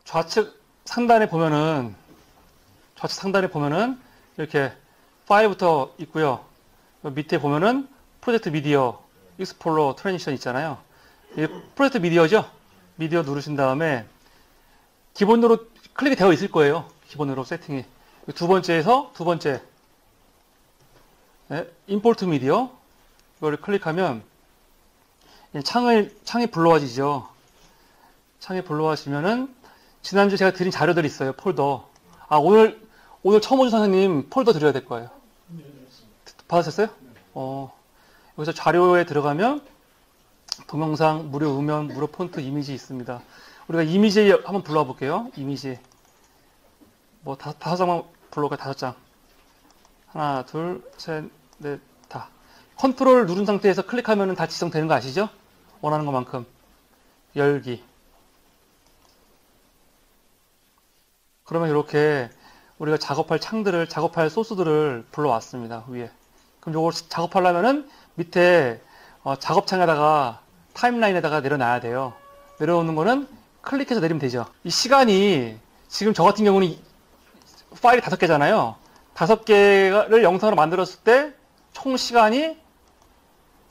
좌측 상단에 보면은 이렇게 파일부터 있고요. 밑에 보면은 프로젝트 미디어 익스플로러 트랜지션 있잖아요. 이게 프로젝트 미디어죠. 미디어 누르신 다음에 기본으로 클릭이 되어 있을 거예요. 기본으로 세팅이. 두 번째에서 두 번째 임포트 미디어 이거를 클릭하면 창이 불러와지죠. 창이 불러와지면은 지난주 제가 드린 자료들이 있어요. 폴더. 오늘 처음 오신 선생님 폴더 드려야 될 거예요. 받으셨어요? 여기서 자료에 들어가면 동영상, 무료 음원, 무료 폰트, 이미지 있습니다. 우리가 이미지 한번 불러와 볼게요. 이미지. 뭐, 5장만 불러볼까요? 5장. 하나, 둘, 셋, 넷, 다. 컨트롤 누른 상태에서 클릭하면 다 지정되는 거 아시죠? 원하는 것만큼. 열기. 그러면 이렇게 우리가 작업할 소스들을 불러왔습니다. 위에. 그럼 요걸 작업하려면은 밑에 작업창에다가 타임라인에다가 내려놔야 돼요. 내려오는 거는 클릭해서 내리면 되죠. 이 시간이 지금 저 같은 경우는 파일이 5개잖아요. 5개를 영상으로 만들었을 때 총 시간이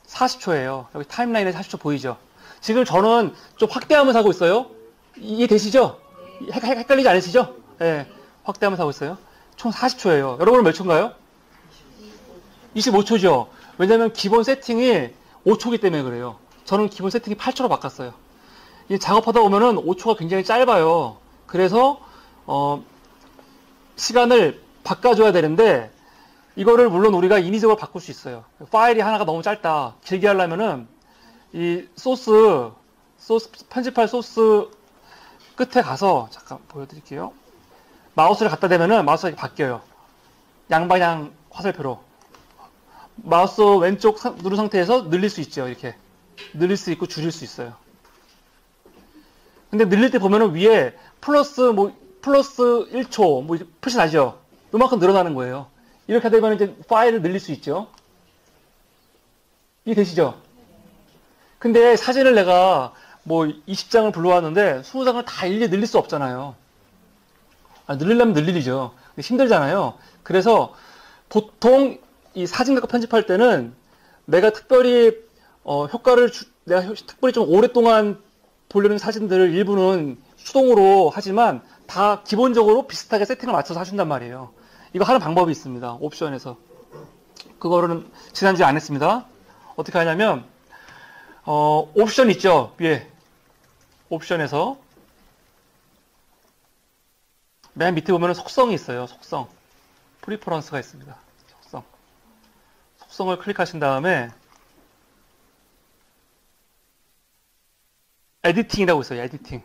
40초예요. 여기 타임라인에 40초 보이죠? 지금 저는 좀 확대하면서 하고 있어요. 이해되시죠? 헷갈리지 않으시죠? 네, 확대하면서 하고 있어요. 총 40초예요. 여러분은 몇 초인가요? 25초죠. 왜냐면 기본 세팅이 5초기 때문에 그래요. 저는 기본 세팅이 8초로 바꿨어요. 이 작업하다 보면은 5초가 굉장히 짧아요. 그래서 시간을 바꿔줘야 되는데 이거를 물론 우리가 인위적으로 바꿀 수 있어요. 파일이 하나가 너무 짧다. 길게 하려면은 이 편집할 소스 끝에 가서 잠깐 보여드릴게요. 마우스를 갖다 대면은 마우스가 이렇게 바뀌어요. 양방향 화살표로. 마우스 왼쪽 누른 상태에서 늘릴 수 있죠. 이렇게. 늘릴 수 있고 줄일 수 있어요. 근데 늘릴 때 보면은 위에 플러스 1초 뭐 표시 나죠. 요만큼 늘어나는 거예요. 이렇게 되면 이제 파일을 늘릴 수 있죠. 이해되시죠? 근데 사진을 내가 뭐 20장을 불러왔는데 20장을 다 일일이 늘릴 수 없잖아요. 늘리려면 늘리죠. 힘들잖아요. 그래서 보통 이 사진 갖고 편집할 때는 내가 특별히 내가 특별히 좀 오랫동안 보려는 사진들을 일부는 수동으로 하지만 다 기본적으로 비슷하게 세팅을 맞춰서 하신단 말이에요. 이거 하는 방법이 있습니다. 옵션에서. 그거는 지난주에 안 했습니다. 어떻게 하냐면 옵션 있죠. 위에 옵션에서 맨 밑에 보면 속성이 있어요. 속성. 프리퍼런스가 있습니다. 속성을 클릭하신 다음에 에디팅이라고 있어요. 에디팅.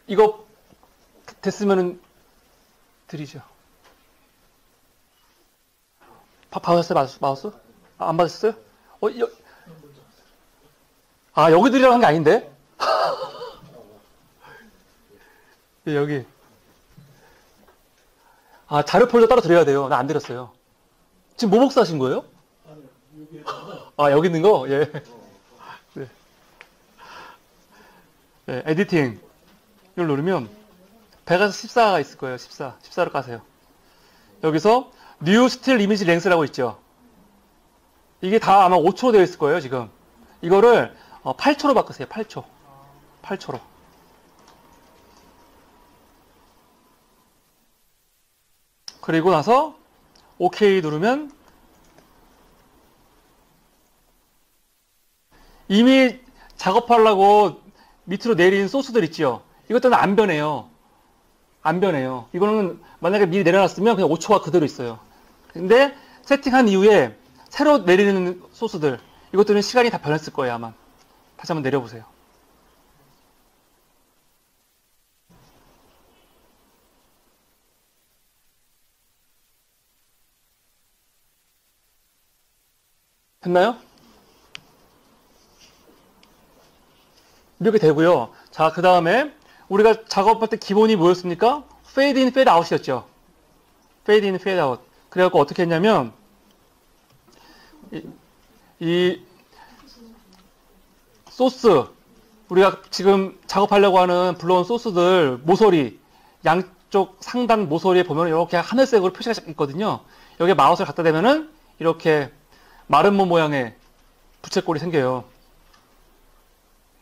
이거 됐으면은 드리죠. 받으셨어요? 마우스? 안 받으셨어요? 여기 드리라고 한 게 아닌데? 여기. 자료 폴더 따로 드려야 돼요. 나 안 드렸어요. 지금 뭐 복사하신 거예요? 여기 있는 거? 예. 네. 네, 에디팅. 이걸 누르면 114가 있을 거예요. 14를 까세요. 여기서 New Still Image Length라고 있죠. 이게 다 아마 5초로 되어 있을 거예요. 지금. 이거를 8초로 바꾸세요. 8초로. 그리고 나서 OK 누르면 이미 작업하려고 밑으로 내린 소스들 있죠. 이것들은 안 변해요. 이거는 만약에 미리 내려놨으면 그냥 5초가 그대로 있어요. 근데 세팅한 이후에 새로 내리는 소스들 이것들은 시간이 다 변했을 거예요. 아마. 다시 한번 내려보세요. 됐나요? 이렇게 되고요. 자, 그 다음에 우리가 작업할 때 기본이 뭐였습니까? 페이드 인, 페이드 아웃이었죠. 페이드 인, 페이드 아웃. 그래갖고 어떻게 했냐면 이 소스 우리가 지금 작업하려고 하는 불러온 소스들 모서리, 양쪽 상단 모서리에 보면 이렇게 하늘색으로 표시가 있거든요. 여기에 마우스를 갖다 대면은 이렇게 마름모 모양의 부채꼴이 생겨요.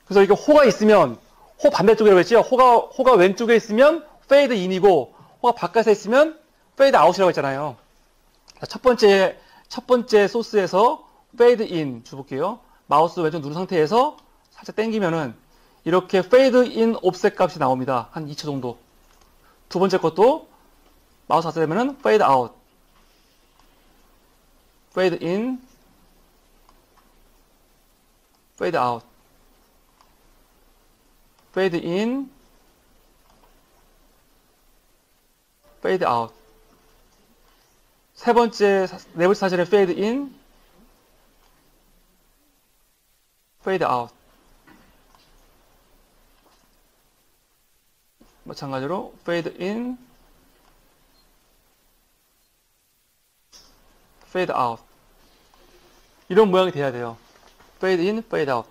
그래서 이게 호가 있으면, 호 반대쪽이라고 했죠? 호가 왼쪽에 있으면 페이드 인이고, 호가 바깥에 있으면 페이드 아웃이라고 했잖아요. 첫 번째 소스에서 페이드 인 줘볼게요. 마우스 왼쪽 누른 상태에서 살짝 당기면은 이렇게 페이드 인 옵셋 값이 나옵니다. 한 2초 정도. 두 번째 것도 마우스 갖다 대면은 페이드 아웃, 페이드 인, 페이드 아웃, 페이드 인, 페이드 아웃. 네 번째 사진의 페이드 인, 페이드 아웃. 마찬가지로 페이드 인, 페이드 아웃. 이런 모양이 돼야 돼요. 페이드 인, 페이드 아웃.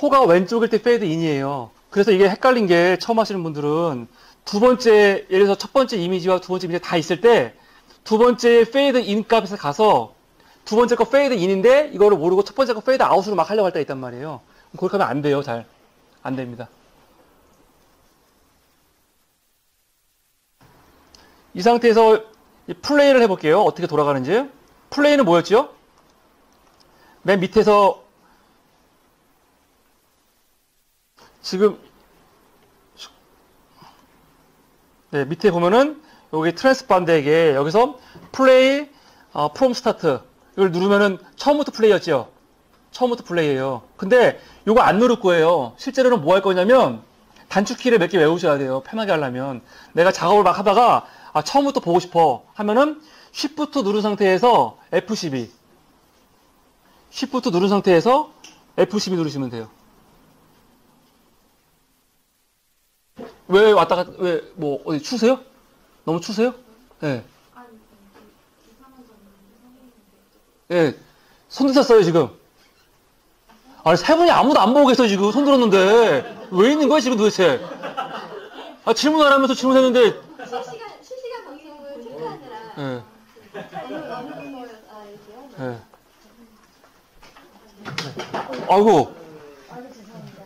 호가 왼쪽일 때 페이드 인이에요. 그래서 이게 헷갈린 게 처음 하시는 분들은 두 번째, 예를 들어서 첫 번째 이미지와 두 번째 이미지가 다 있을 때 두 번째 페이드 인 값에서 가서 두 번째 거 페이드 인인데 이거를 모르고 첫 번째 거 페이드 아웃으로 막 하려고 할 때가 있단 말이에요. 그렇게 하면 안 돼요. 잘 안 됩니다. 이 상태에서 플레이를 해볼게요. 어떻게 돌아가는지. 플레이는 뭐였죠? 맨 밑에서 지금 네, 밑에 보면은 여기 트랜스반드에게 여기서 플레이 프롬 스타트 이걸 누르면은 처음부터 플레이였죠. 처음부터 플레이예요. 근데 이거 안 누를 거예요. 실제로는 뭐 할 거냐면 단축키를 몇 개 외우셔야 돼요. 편하게 하려면. 내가 작업을 막 하다가 처음부터 보고 싶어 하면은 Shift 누른 상태에서 F12 Shift 누른 상태에서 F12 누르시면 돼요. 왜 왔다 갔다, 뭐, 어디 추세요? 너무 추세요? 예. 예. 손 드셨어요, 지금? 아니, 세 분이 아무도 안 보고 계세요, 지금. 손 들었는데. 왜 있는 거야, 지금 도대체? 질문 안 하면서 질문했는데. 실시간 방송을 체크하느라. 예. 어느 분을, 예. 아이고. 죄송합니다.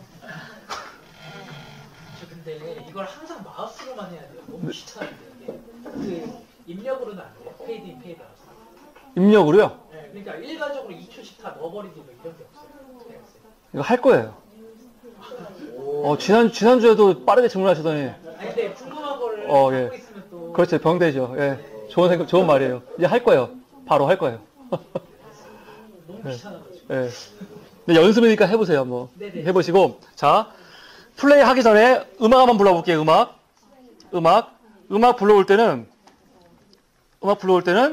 저 근데 이걸 항상 마우스로만 해야 돼요. 너무 귀찮은데 이게. 그 입력으로는 안 돼요. 페이드 인, 페이드 아웃. 입력으로요? 네, 그러니까 일괄적으로 2초씩 다 넣어버리기 뭐 이런 게 없어요. 이거 할 거예요. 지난주에도 빠르게 질문하시더니. 아니 근데 궁금한 거를 예. 갖고 있으면 또 그렇죠. 병되죠. 예. 좋은 말이에요. 이제 할 거예요. 바로 할 거예요. 너무 귀찮아가지고. 예. 근데 연습이니까 해보세요. 뭐. 네네. 해보시고. 자, 플레이 하기 전에 음악 한번 불러볼게요. 음악 불러올 때는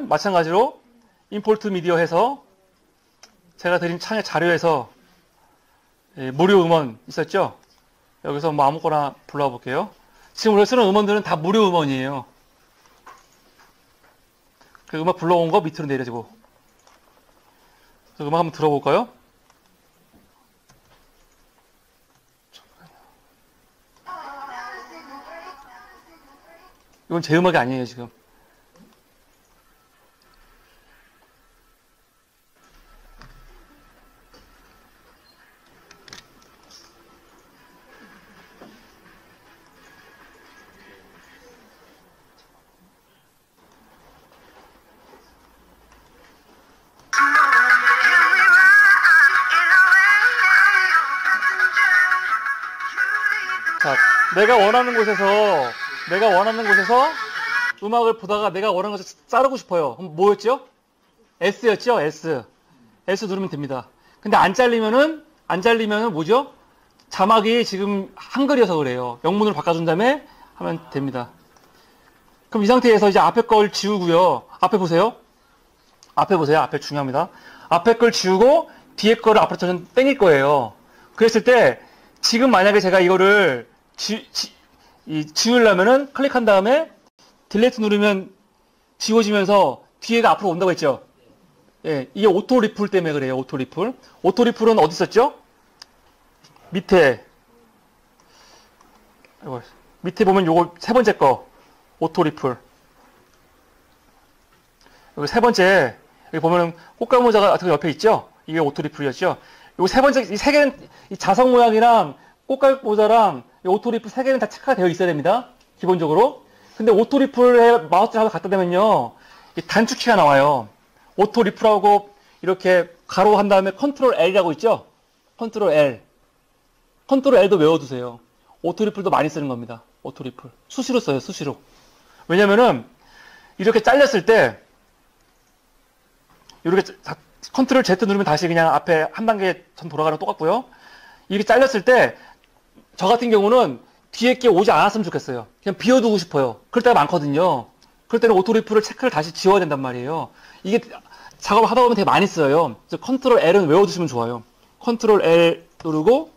마찬가지로 임포트 미디어 해서 제가 드린 창의 자료에서 무료 음원 있었죠? 여기서 뭐 아무거나 불러볼게요. 지금 우리가 쓰는 음원들은 다 무료 음원이에요. 그 음악 불러온 거 밑으로 내려지고. 음악 한번 들어볼까요? 이건 제 음악이 아니에요, 지금. 자, 내가 원하는 곳에서 음악을 보다가 내가 원하는 것을 자르고 싶어요. 그럼 뭐였죠? S였죠? S 누르면 됩니다. 근데 안 잘리면은 뭐죠? 자막이 지금 한글이어서 그래요. 영문으로 바꿔준 다음에 하면 됩니다. 그럼 이 상태에서 이제 앞에 걸 지우고요. 앞에 보세요. 앞에 중요합니다. 앞에 걸 지우고 뒤에 거를 앞으로 저는 땡길 거예요. 그랬을 때 지금 만약에 제가 이거를 지우려면은 클릭한 다음에 딜레이트 누르면 지워지면서 뒤에가 앞으로 온다고 했죠. 예, 이게 오토 리플 때문에 그래요. 오토 리플. 오토 리플은 어디 있었죠? 밑에. 밑에 보면 요거 세 번째 거. 오토 리플. 여기 세 번째. 여기 보면은 꽃갈 모자가 옆에 있죠? 이게 오토 리플이었죠? 요거 세 번째, 이 세 개는, 이 자석 모양이랑 꽃갈 모자랑 이 오토 리플 세 개는 다 체크가 되어 있어야 됩니다. 기본적으로. 근데 오토 리플에 마우스를 갖다 대면요. 이 단축키가 나와요. 오토 리플하고 이렇게 가로 한 다음에 컨트롤 L이라고 있죠? 컨트롤 L. 컨트롤 L도 외워두세요. 오토 리플도 많이 쓰는 겁니다. 오토 리플. 수시로 써요, 수시로. 왜냐면은, 이렇게 잘렸을 때, 이렇게 컨트롤 Z 누르면 다시 그냥 앞에 한 단계 전 돌아가는 거 똑같고요. 이렇게 잘렸을 때, 저 같은 경우는 뒤에 게 오지 않았으면 좋겠어요. 그냥 비워두고 싶어요. 그럴 때가 많거든요. 그럴 때는 오토 리플을 체크를 다시 지워야 된단 말이에요. 이게 작업을 하다 보면 되게 많이 써요. 그래서 컨트롤 L은 외워두시면 좋아요. 컨트롤 L 누르고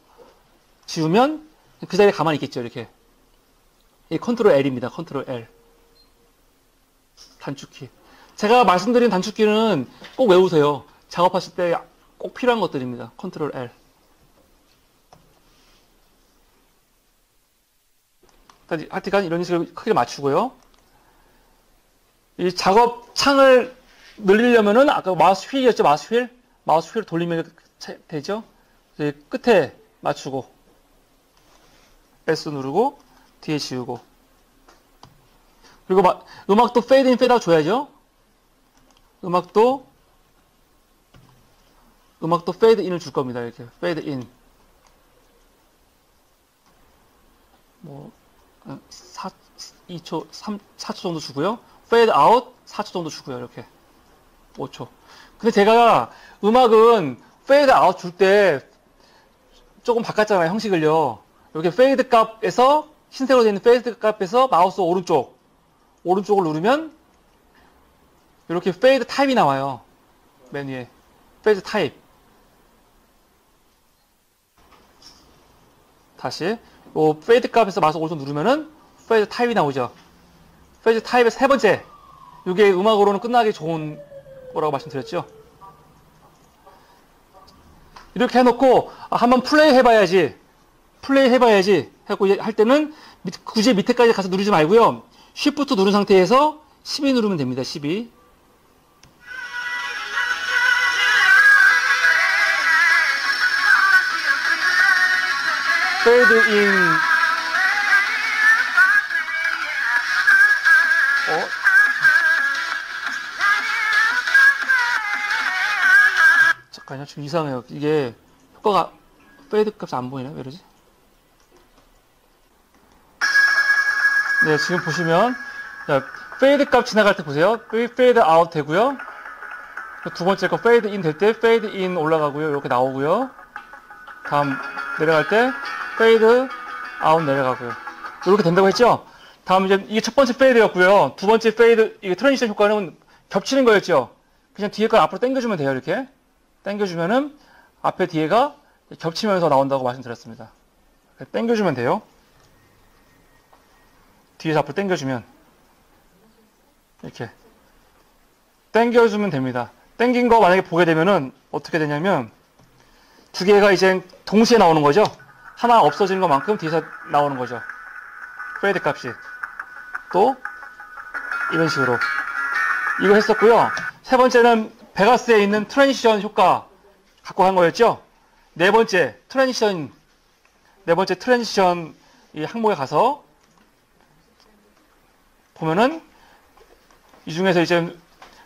지우면 그 자리에 가만히 있겠죠. 이렇게. 이 컨트롤 L입니다. 컨트롤 L. 단축키. 제가 말씀드린 단축키는 꼭 외우세요. 작업하실 때 꼭 필요한 것들입니다. 컨트롤 L. 하여튼 이런 식으로 크게 맞추고요. 이 작업 창을 늘리려면은 아까 마우스 휠이었죠. 마우스 휠. 마우스 휠을 돌리면 되죠. 끝에 맞추고 S 누르고 뒤에 지우고 그리고 음악도 페이드 인 페이드 아웃 줘야죠. 음악도 페이드 인을 줄 겁니다. 이렇게 페이드 인 뭐 2초, 4초 정도 주고요. 페이드 아웃 4초 정도 주고요. 이렇게 5초. 근데 제가 음악은 페이드 아웃 줄 때 조금 바꿨잖아요. 형식을요. 이렇게 페이드 값에서 흰색으로 되어 있는 페이드 값에서 마우스 오른쪽을 누르면 이렇게 페이드 타입이 나와요. 메뉴에 페이드 타입. 다시 요 페이드 값에서 마우스 오른쪽 누르면은 페이드 타입이 나오죠. 페이드 타입의 세 번째. 이게 음악으로는 끝나기 좋은 거라고 말씀드렸죠. 이렇게 해놓고 한번 플레이 해봐야지 하고 할 때는 굳이 밑에까지 가서 누르지 말고요. Shift 누른 상태에서 12 누르면 됩니다. 12. 페이드 인 잠깐요. 지금 이상해요. 이게 효과가 페이드 값이 안 보이나? 왜 이러지? 네, 지금 보시면 페이드 값 지나갈 때 보세요. 페이드 아웃 되고요. 두 번째 거 페이드 인 될 때 페이드 인 올라가고요. 이렇게 나오고요. 다음 내려갈 때 페이드 아웃 내려가고요. 이렇게 된다고 했죠? 다음 이제 이게 첫 번째 페이드였고요. 두 번째 페이드 이게 트랜지션 효과는 겹치는 거였죠. 그냥 뒤에 걸 앞으로 당겨주면 돼요. 이렇게 당겨주면은 앞에 뒤에가 겹치면서 나온다고 말씀드렸습니다. 당겨주면 돼요. 뒤에서 앞으로 당겨주면 이렇게 당겨주면 됩니다. 당긴 거 만약에 보게 되면은 어떻게 되냐면 두 개가 이제 동시에 나오는 거죠. 하나 없어지는 것만큼 뒤에서 나오는 거죠. 페이드 값이 또 이런 식으로 이거 했었고요. 세 번째는 베가스에 있는 트랜지션 효과 갖고 한 거였죠. 네 번째 트랜지션 이 항목에 가서 보면은 이 중에서 이제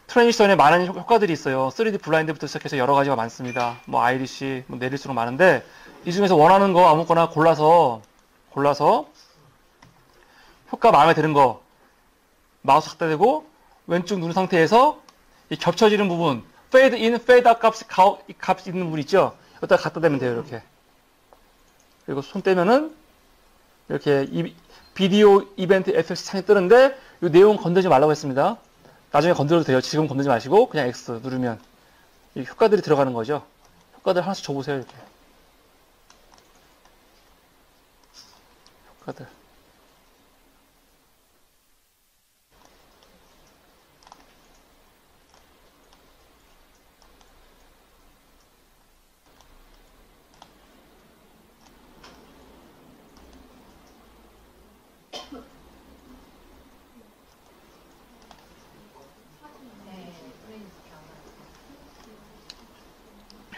트랜지션에 많은 효과들이 있어요. 3D 블라인드부터 시작해서 여러 가지가 많습니다. 뭐 아이리시 뭐 내릴수록 많은데 이 중에서 원하는 거 아무거나 골라서 효과 마음에 드는 거 마우스 갖다 대고 왼쪽 누른 상태에서 이 겹쳐지는 부분 페이드 인, 페이드 아웃 값이 있는 부분 있죠? 여기다 갖다 대면 돼요. 이렇게. 그리고 손 떼면은 이렇게 비디오 이벤트 FX 창이 뜨는데 이 내용 건들지 말라고 했습니다. 나중에 건드려도 돼요. 지금 건들지 마시고 그냥 X 누르면 이 효과들이 들어가는 거죠. 효과들 하나씩 줘보세요. 이렇게. 효과들.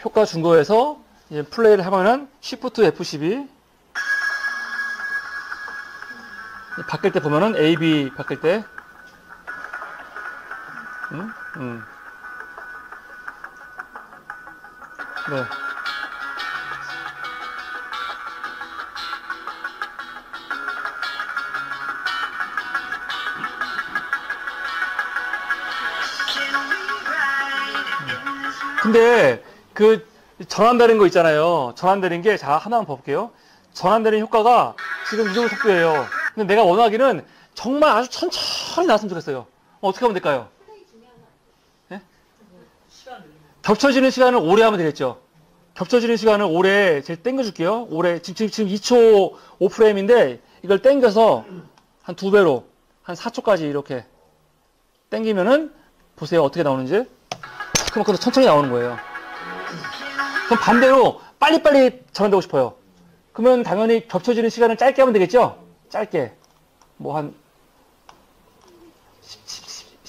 효과 준 거에서 이제 플레이를 하면은 Shift F12 바뀔 때 보면은 A, B 바뀔 때 네. 근데 그 전환되는 거 있잖아요. 전환되는 게 자 하나만 볼게요. 전환되는 효과가 지금 이 정도 속도예요. 근데 내가 원하기는 정말 아주 천천히 나왔으면 좋겠어요. 어떻게 하면 될까요? 네? 겹쳐지는 시간을 오래 하면 되겠죠. 겹쳐지는 시간을 오래 제가 땡겨줄게요. 오래 지금 2초 5프레임인데 이걸 땡겨서 한 2배로 한 4초까지 이렇게 땡기면은 보세요 어떻게 나오는지. 그만큼 천천히 나오는 거예요. 그럼 반대로 빨리빨리 전환되고 싶어요. 그러면 당연히 겹쳐지는 시간을 짧게 하면 되겠죠? 짧게. 뭐 한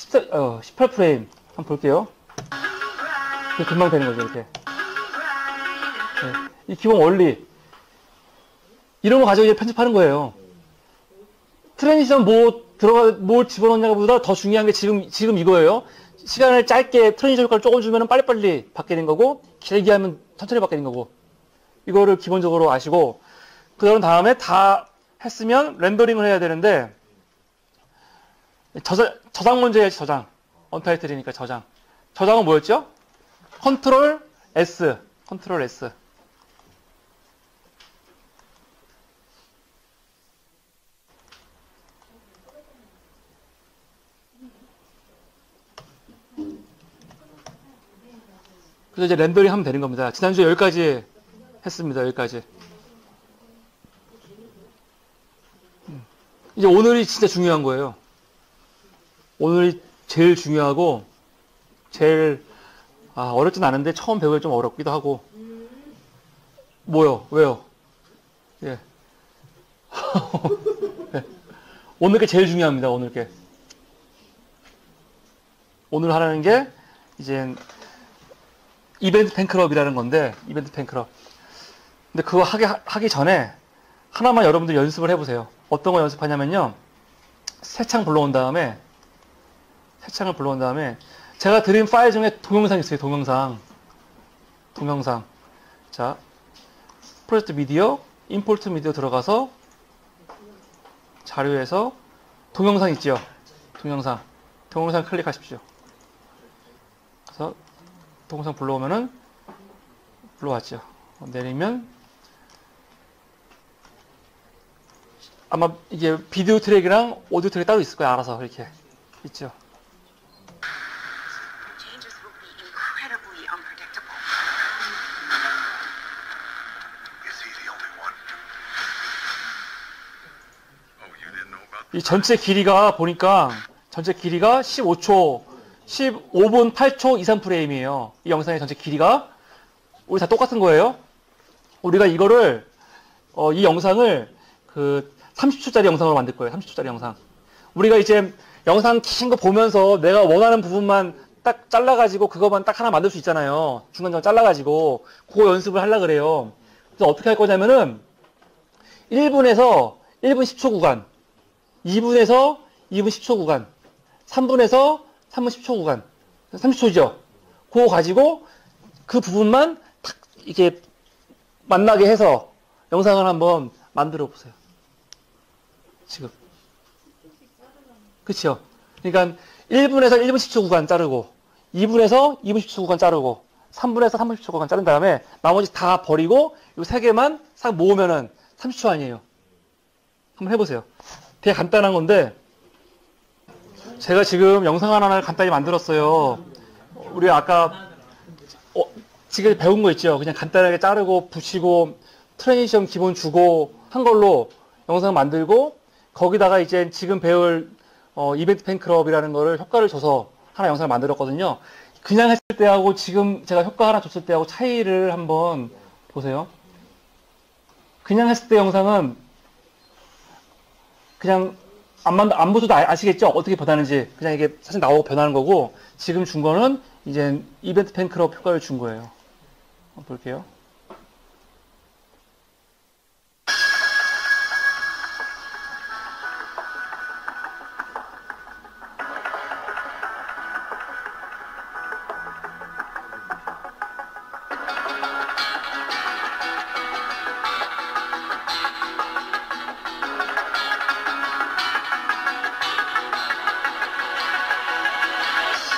18프레임 한번 볼게요. 금방 되는 거죠, 이렇게. 네. 이 기본 원리. 이런 거 가지고 이제 편집하는 거예요. 트랜지션 뭘 집어넣냐가 보다 더 중요한 게 지금 이거예요. 시간을 짧게 트랜지션 효과를 조금 주면 빨리빨리 바뀌는 거고, 길게 하면 천천히 바뀌는 거고. 이거를 기본적으로 아시고, 그런 다음에 다 했으면 렌더링을 해야 되는데, 저장 먼저 해야지, 저장. 언타이틀이니까 저장. 저장은 뭐였죠? 컨트롤 S. 컨트롤 S. 그래서 이제 렌더링 하면 되는 겁니다. 지난주에 여기까지 했습니다. 여기까지. 이제 오늘이 진짜 중요한 거예요. 오늘이 제일 중요하고, 제일, 어렵진 않은데 처음 배우기 좀 어렵기도 하고. 뭐요? 왜요? 예. 네. 오늘 게 제일 중요합니다. 오늘 게. 오늘 하라는 게, 이제, 이벤트 팬클럽이라는 건데, 이벤트 팬클럽. 근데 그거 하기 전에, 하나만 여러분들 연습을 해보세요. 어떤 거 연습하냐면요. 새 창 불러온 다음에, 제가 드린 파일 중에 동영상 있어요. 동영상. 자, 프로젝트 미디어, 임포트 미디어 들어가서, 자료에서, 동영상 있죠? 동영상 클릭하십시오. 그래서, 동영상 불러왔죠. 내리면, 아마 이게 비디오 트랙이랑 오디오 트랙 따로 있을 거예요. 알아서 이렇게 있죠. 이 전체 길이가 보니까 전체 길이가 15초, 15분 8초 23프레임이에요. 이 영상의 전체 길이가 우리 다 똑같은 거예요. 우리가 이거를 이 영상을 30초짜리 영상으로 만들 거예요. 30초짜리 영상. 우리가 이제 영상 긴 거 보면서 내가 원하는 부분만 딱 잘라가지고 그거만 딱 하나 만들 수 있잖아요. 중간중간 잘라가지고 그거 연습을 하려고 그래요. 그래서 어떻게 할 거냐면은 1분에서 1분 10초 구간, 2분에서 2분 10초 구간, 3분에서 3분 10초 구간, 30초죠. 그거 가지고 그 부분만 딱 이렇게 만나게 해서 영상을 한번 만들어 보세요. 지금. 그쵸? 그러니까 1분에서 1분 10초 구간 자르고 2분에서 2분 10초 구간 자르고 3분에서 3분 10초 구간 자른 다음에 나머지 다 버리고 이 세 개만 싹 모으면은 30초 아니에요. 한번 해보세요. 되게 간단한 건데 제가 지금 영상 하나를 간단히 만들었어요. 우리 아까 지금 배운 거 있죠? 그냥 간단하게 자르고 붙이고 트랜지션 기본 주고 한 걸로 영상 만들고 거기다가 이제 지금 배울 이벤트 팬클럽이라는 거를 효과를 줘서 하나 영상을 만들었거든요. 그냥 했을 때하고 지금 제가 효과 하나 줬을 때하고 차이를 한번 보세요. 그냥 했을 때 영상은 그냥 안 보셔도 아시겠죠? 어떻게 변하는지. 그냥 이게 사실 나오고 변하는 거고 지금 준 거는 이제 이벤트 팬클럽 효과를 준 거예요. 한번 볼게요.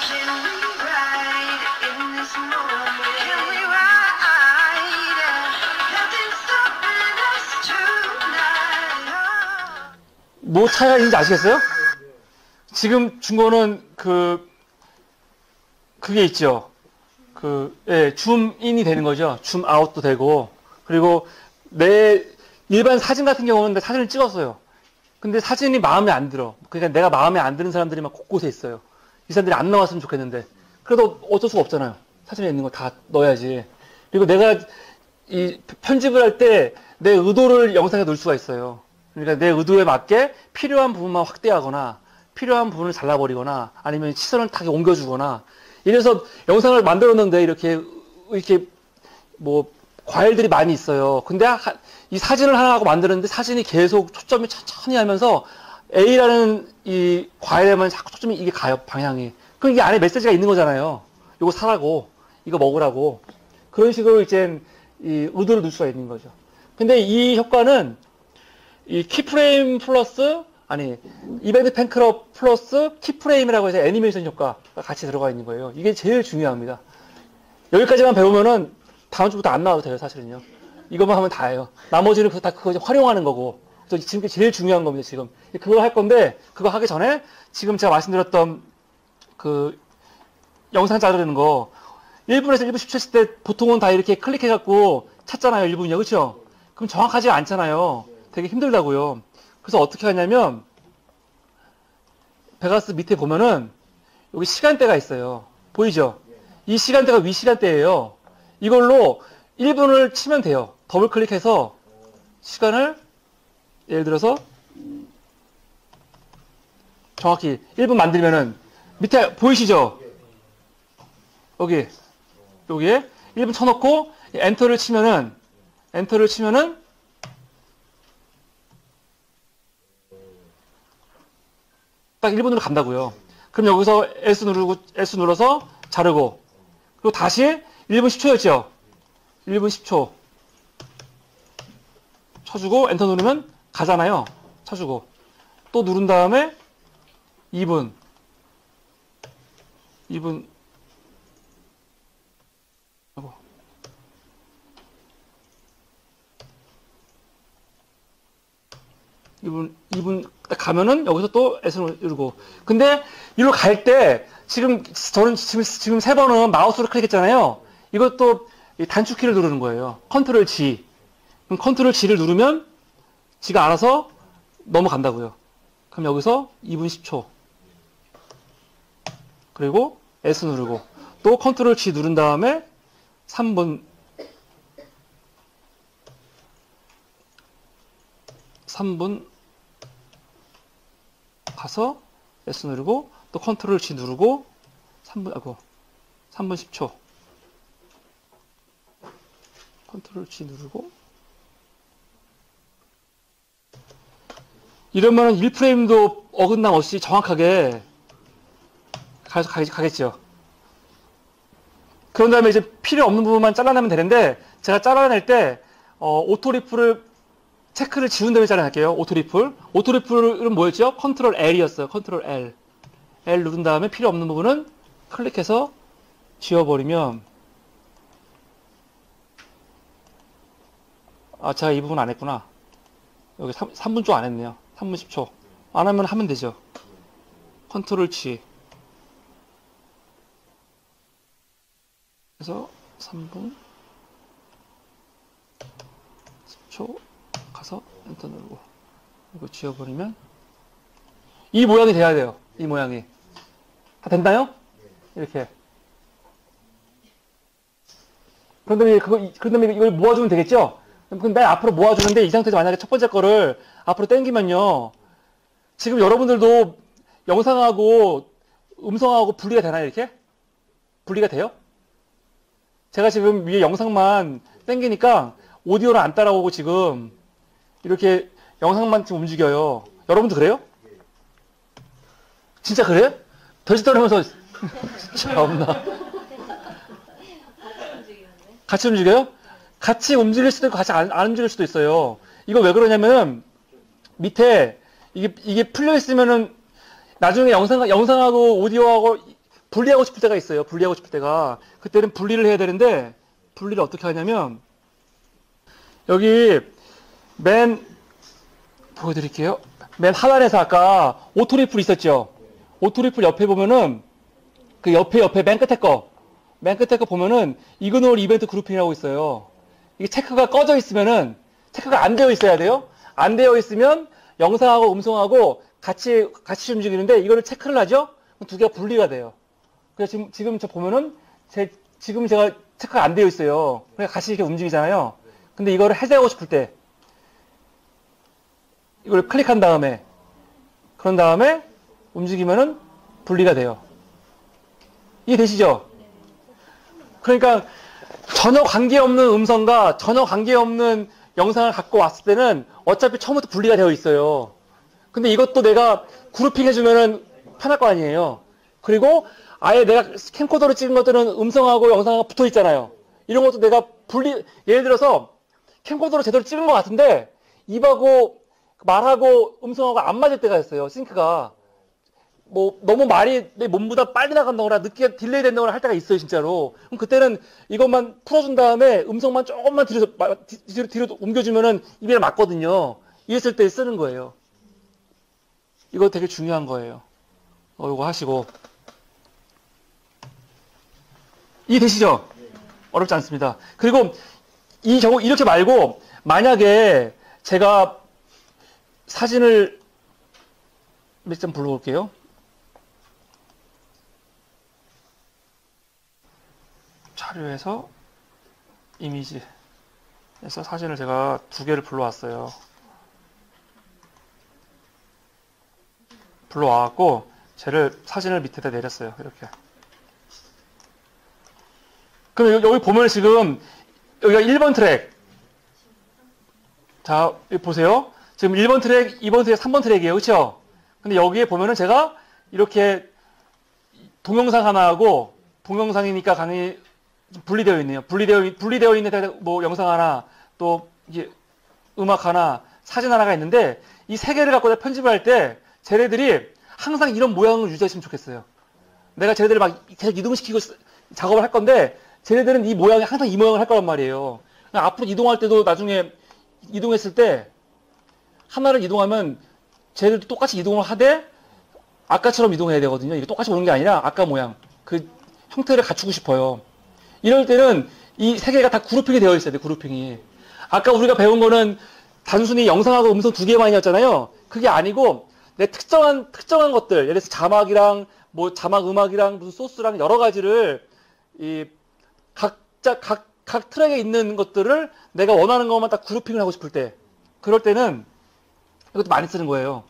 Can we ride in this moment? Can we ride? Nothing's stopping us tonight. 뭐 차이가 있는지 아시겠어요? 지금 준 거는 그게 있죠. 줌인이 되는 거죠. 줌아웃도 되고. 그리고 일반 사진 같은 경우는 사진을 찍었어요. 근데 사진이 마음에 안 들어. 그러니까 내가 마음에 안 드는 사람들이 막 곳곳에 있어요. 이 사람들이 안 나왔으면 좋겠는데. 그래도 어쩔 수가 없잖아요. 사진에 있는 거 다 넣어야지. 그리고 내가 이 편집을 할 때 내 의도를 영상에 넣을 수가 있어요. 그러니까 내 의도에 맞게 필요한 부분만 확대하거나 필요한 부분을 잘라버리거나 아니면 시선을 딱 옮겨주거나 이래서 영상을 만들었는데 이렇게 뭐 과일들이 많이 있어요. 근데 이 사진을 하나 하고 만드는데 사진이 계속 초점이 천천히 하면서 A라는 이 과일에만 자꾸 초점이 이게 가요, 방향이. 그럼 이게 안에 메시지가 있는 거잖아요. 이거 사라고, 이거 먹으라고. 그런 식으로 이제 이 의도를 넣을 수가 있는 거죠. 근데 이 효과는 이 키프레임 플러스, 이벤트 팬클럽 플러스 키프레임이라고 해서 애니메이션 효과가 같이 들어가 있는 거예요. 이게 제일 중요합니다. 여기까지만 배우면은 다음 주부터 안 나와도 돼요, 사실은요. 이것만 하면 다예요. 나머지는 다 그거 이제 활용하는 거고. 그래서 지금 제일 중요한 겁니다, 지금. 그거 할 건데, 그거 하기 전에 지금 제가 말씀드렸던 그 영상 자르는 거 1분에서 1분 10초 했을 때 보통은 다 이렇게 클릭해갖고 찾잖아요, 1분이요. 그쵸? 그럼 정확하지 않잖아요. 되게 힘들다고요. 그래서 어떻게 하냐면, 베가스 밑에 보면은 여기 시간대가 있어요. 보이죠? 이 시간대가 위 시간대예요. 이걸로 1분을 치면 돼요. 더블 클릭해서 시간을 예를 들어서 정확히 1분 만들면은 밑에 보이시죠? 여기에 1분 쳐놓고 엔터를 치면은 딱 1분으로 간다고요. 그럼 여기서 S 눌러서 자르고 그리고 다시 1분 10초였죠? 1분 10초 쳐주고 엔터 누르면 가잖아요. 쳐주고 또 누른 다음에 2분 2분 딱 가면은 여기서 또 S를 누르고. 근데 이리로 갈 때 저는 지금 3번은 마우스로 클릭했잖아요. 이것도 단축키를 누르는 거예요. 컨트롤 G. 그럼 컨트롤 G를 누르면 지가 알아서 넘어간다고요. 그럼 여기서 2분 10초. 그리고 S 누르고 또 컨트롤 G 누른 다음에 3분 가서 S 누르고 또 컨트롤 G 누르고 3분 10초 컨트롤 G 누르고 이러면은 1프레임도 어긋남 없이 정확하게 가겠죠. 그런 다음에 이제 필요 없는 부분만 잘라내면 되는데 제가 잘라낼 때 오토 리플을 체크를 지운 다음에 잘라낼게요. 오토리플은 뭐였죠? 컨트롤 L이었어요. 컨트롤 L. L 누른 다음에 필요 없는 부분은 클릭해서 지워버리면 제가 이 부분 안 했구나. 여기 3분 쪽 안 했네요. 3분 10초. 안 하면 되죠. 컨트롤 G. 그래서 3분 10초 가서 엔터 누르고 이거 지워버리면 이 모양이 돼야 돼요. 이 모양이 다 됐나요? 이렇게. 그런 다음에 이걸 모아주면 되겠죠? 근데 앞으로 모아주는데 이 상태에서 만약에 첫 번째 거를 앞으로 당기면요. 지금 여러분들도 영상하고 음성하고 분리가 되나요? 이렇게? 분리가 돼요? 제가 지금 위에 영상만 당기니까 오디오는 안 따라오고 지금 이렇게 영상만 지금 움직여요. 여러분도 그래요? 진짜 그래요? 덜덜하면서 참나. 같이 움직여요? 같이 움직일 수도 있고 같이 안 움직일 수도 있어요. 이거 왜 그러냐면은 밑에 이게 풀려 있으면은 나중에 영상하고 오디오하고 분리하고 싶을 때가 있어요. 분리하고 싶을 때가. 그때는 분리를 해야 되는데 분리를 어떻게 하냐면 여기 보여드릴게요. 맨 하단에서 아까 오토리플 있었죠? 오토리플 옆에 보면은 그 옆에 맨 끝에 거 보면은 이그노얼 이벤트 그룹핑이라고 있어요. 이게 체크가 꺼져 있으면은 체크가 안 되어 있어야 돼요. 안 되어 있으면 영상하고 음성하고 같이 움직이는데 이거를 체크를 하죠? 그럼 두 개가 분리가 돼요. 그래서 지금 저 보면은 지금 제가 체크가 안 되어 있어요. 그러니까 같이 이렇게 움직이잖아요. 근데 이거를 해제하고 싶을 때 이걸 클릭한 다음에 그런 다음에 움직이면은 분리가 돼요. 이해되시죠? 그러니까 전혀 관계없는 음성과 전혀 관계없는 영상을 갖고 왔을 때는 어차피 처음부터 분리가 되어 있어요. 근데 이것도 내가 그룹핑 해주면은 편할 거 아니에요. 그리고 아예 내가 캠코더로 찍은 것들은 음성하고 영상하고 붙어 있잖아요. 이런 것도 내가 예를 들어서 캠코더로 제대로 찍은 것 같은데 입하고 말하고 음성하고 안 맞을 때가 있어요. 싱크가. 뭐 너무 말이 내 몸보다 빨리 나간다거나 늦게 딜레이 된다거나 할 때가 있어요, 진짜로. 그럼 그때는 이것만 풀어준 다음에 음성만 조금만 뒤로 옮겨주면은 입에 맞거든요. 이랬을 때 쓰는 거예요. 이거 되게 중요한 거예요. 이거 하시고. 이해되시죠? 어렵지 않습니다. 그리고 이렇게 말고 만약에 제가 사진을 몇 장 불러볼게요. 자료에서 이미지에서 사진을 제가 2개를 불러왔어요. 불러와갖고 사진을 밑에다 내렸어요. 이렇게. 그럼 여기 보면 지금 여기가 1번 트랙. 자, 여기 보세요. 지금 1번 트랙, 2번 트랙, 3번 트랙이에요. 그렇죠? 근데 여기에 보면은 제가 이렇게 동영상 하나하고 동영상이니까 강의 분리되어 있네요. 분리되어 있는 뭐 영상 하나, 또 이게 음악 하나, 사진 하나가 있는데 이 3개를 갖고 편집을 할 때 쟤네들이 항상 이런 모양을 유지했으면 좋겠어요. 내가 쟤네들을 막 계속 이동시키고 작업을 할 건데 쟤네들은 항상 이 모양을 할 거란 말이에요. 앞으로 이동할 때도 나중에 이동했을 때 하나를 이동하면 쟤네들도 똑같이 이동을 하되 아까처럼 이동해야 되거든요. 이게 똑같이 오는 게 아니라 아까 모양 그 형태를 갖추고 싶어요. 이럴 때는 이 3개가 다 그룹핑이 되어 있어야 돼. 그룹핑이. 아까 우리가 배운 거는 단순히 영상하고 음성 2개만이었잖아요. 그게 아니고 내 특정한 것들, 예를 들어서 자막이랑 뭐 자막 음악이랑 무슨 소스랑 여러 가지를 각 트랙에 있는 것들을 내가 원하는 것만 딱 그룹핑을 하고 싶을 때, 그럴 때는 이것도 많이 쓰는 거예요.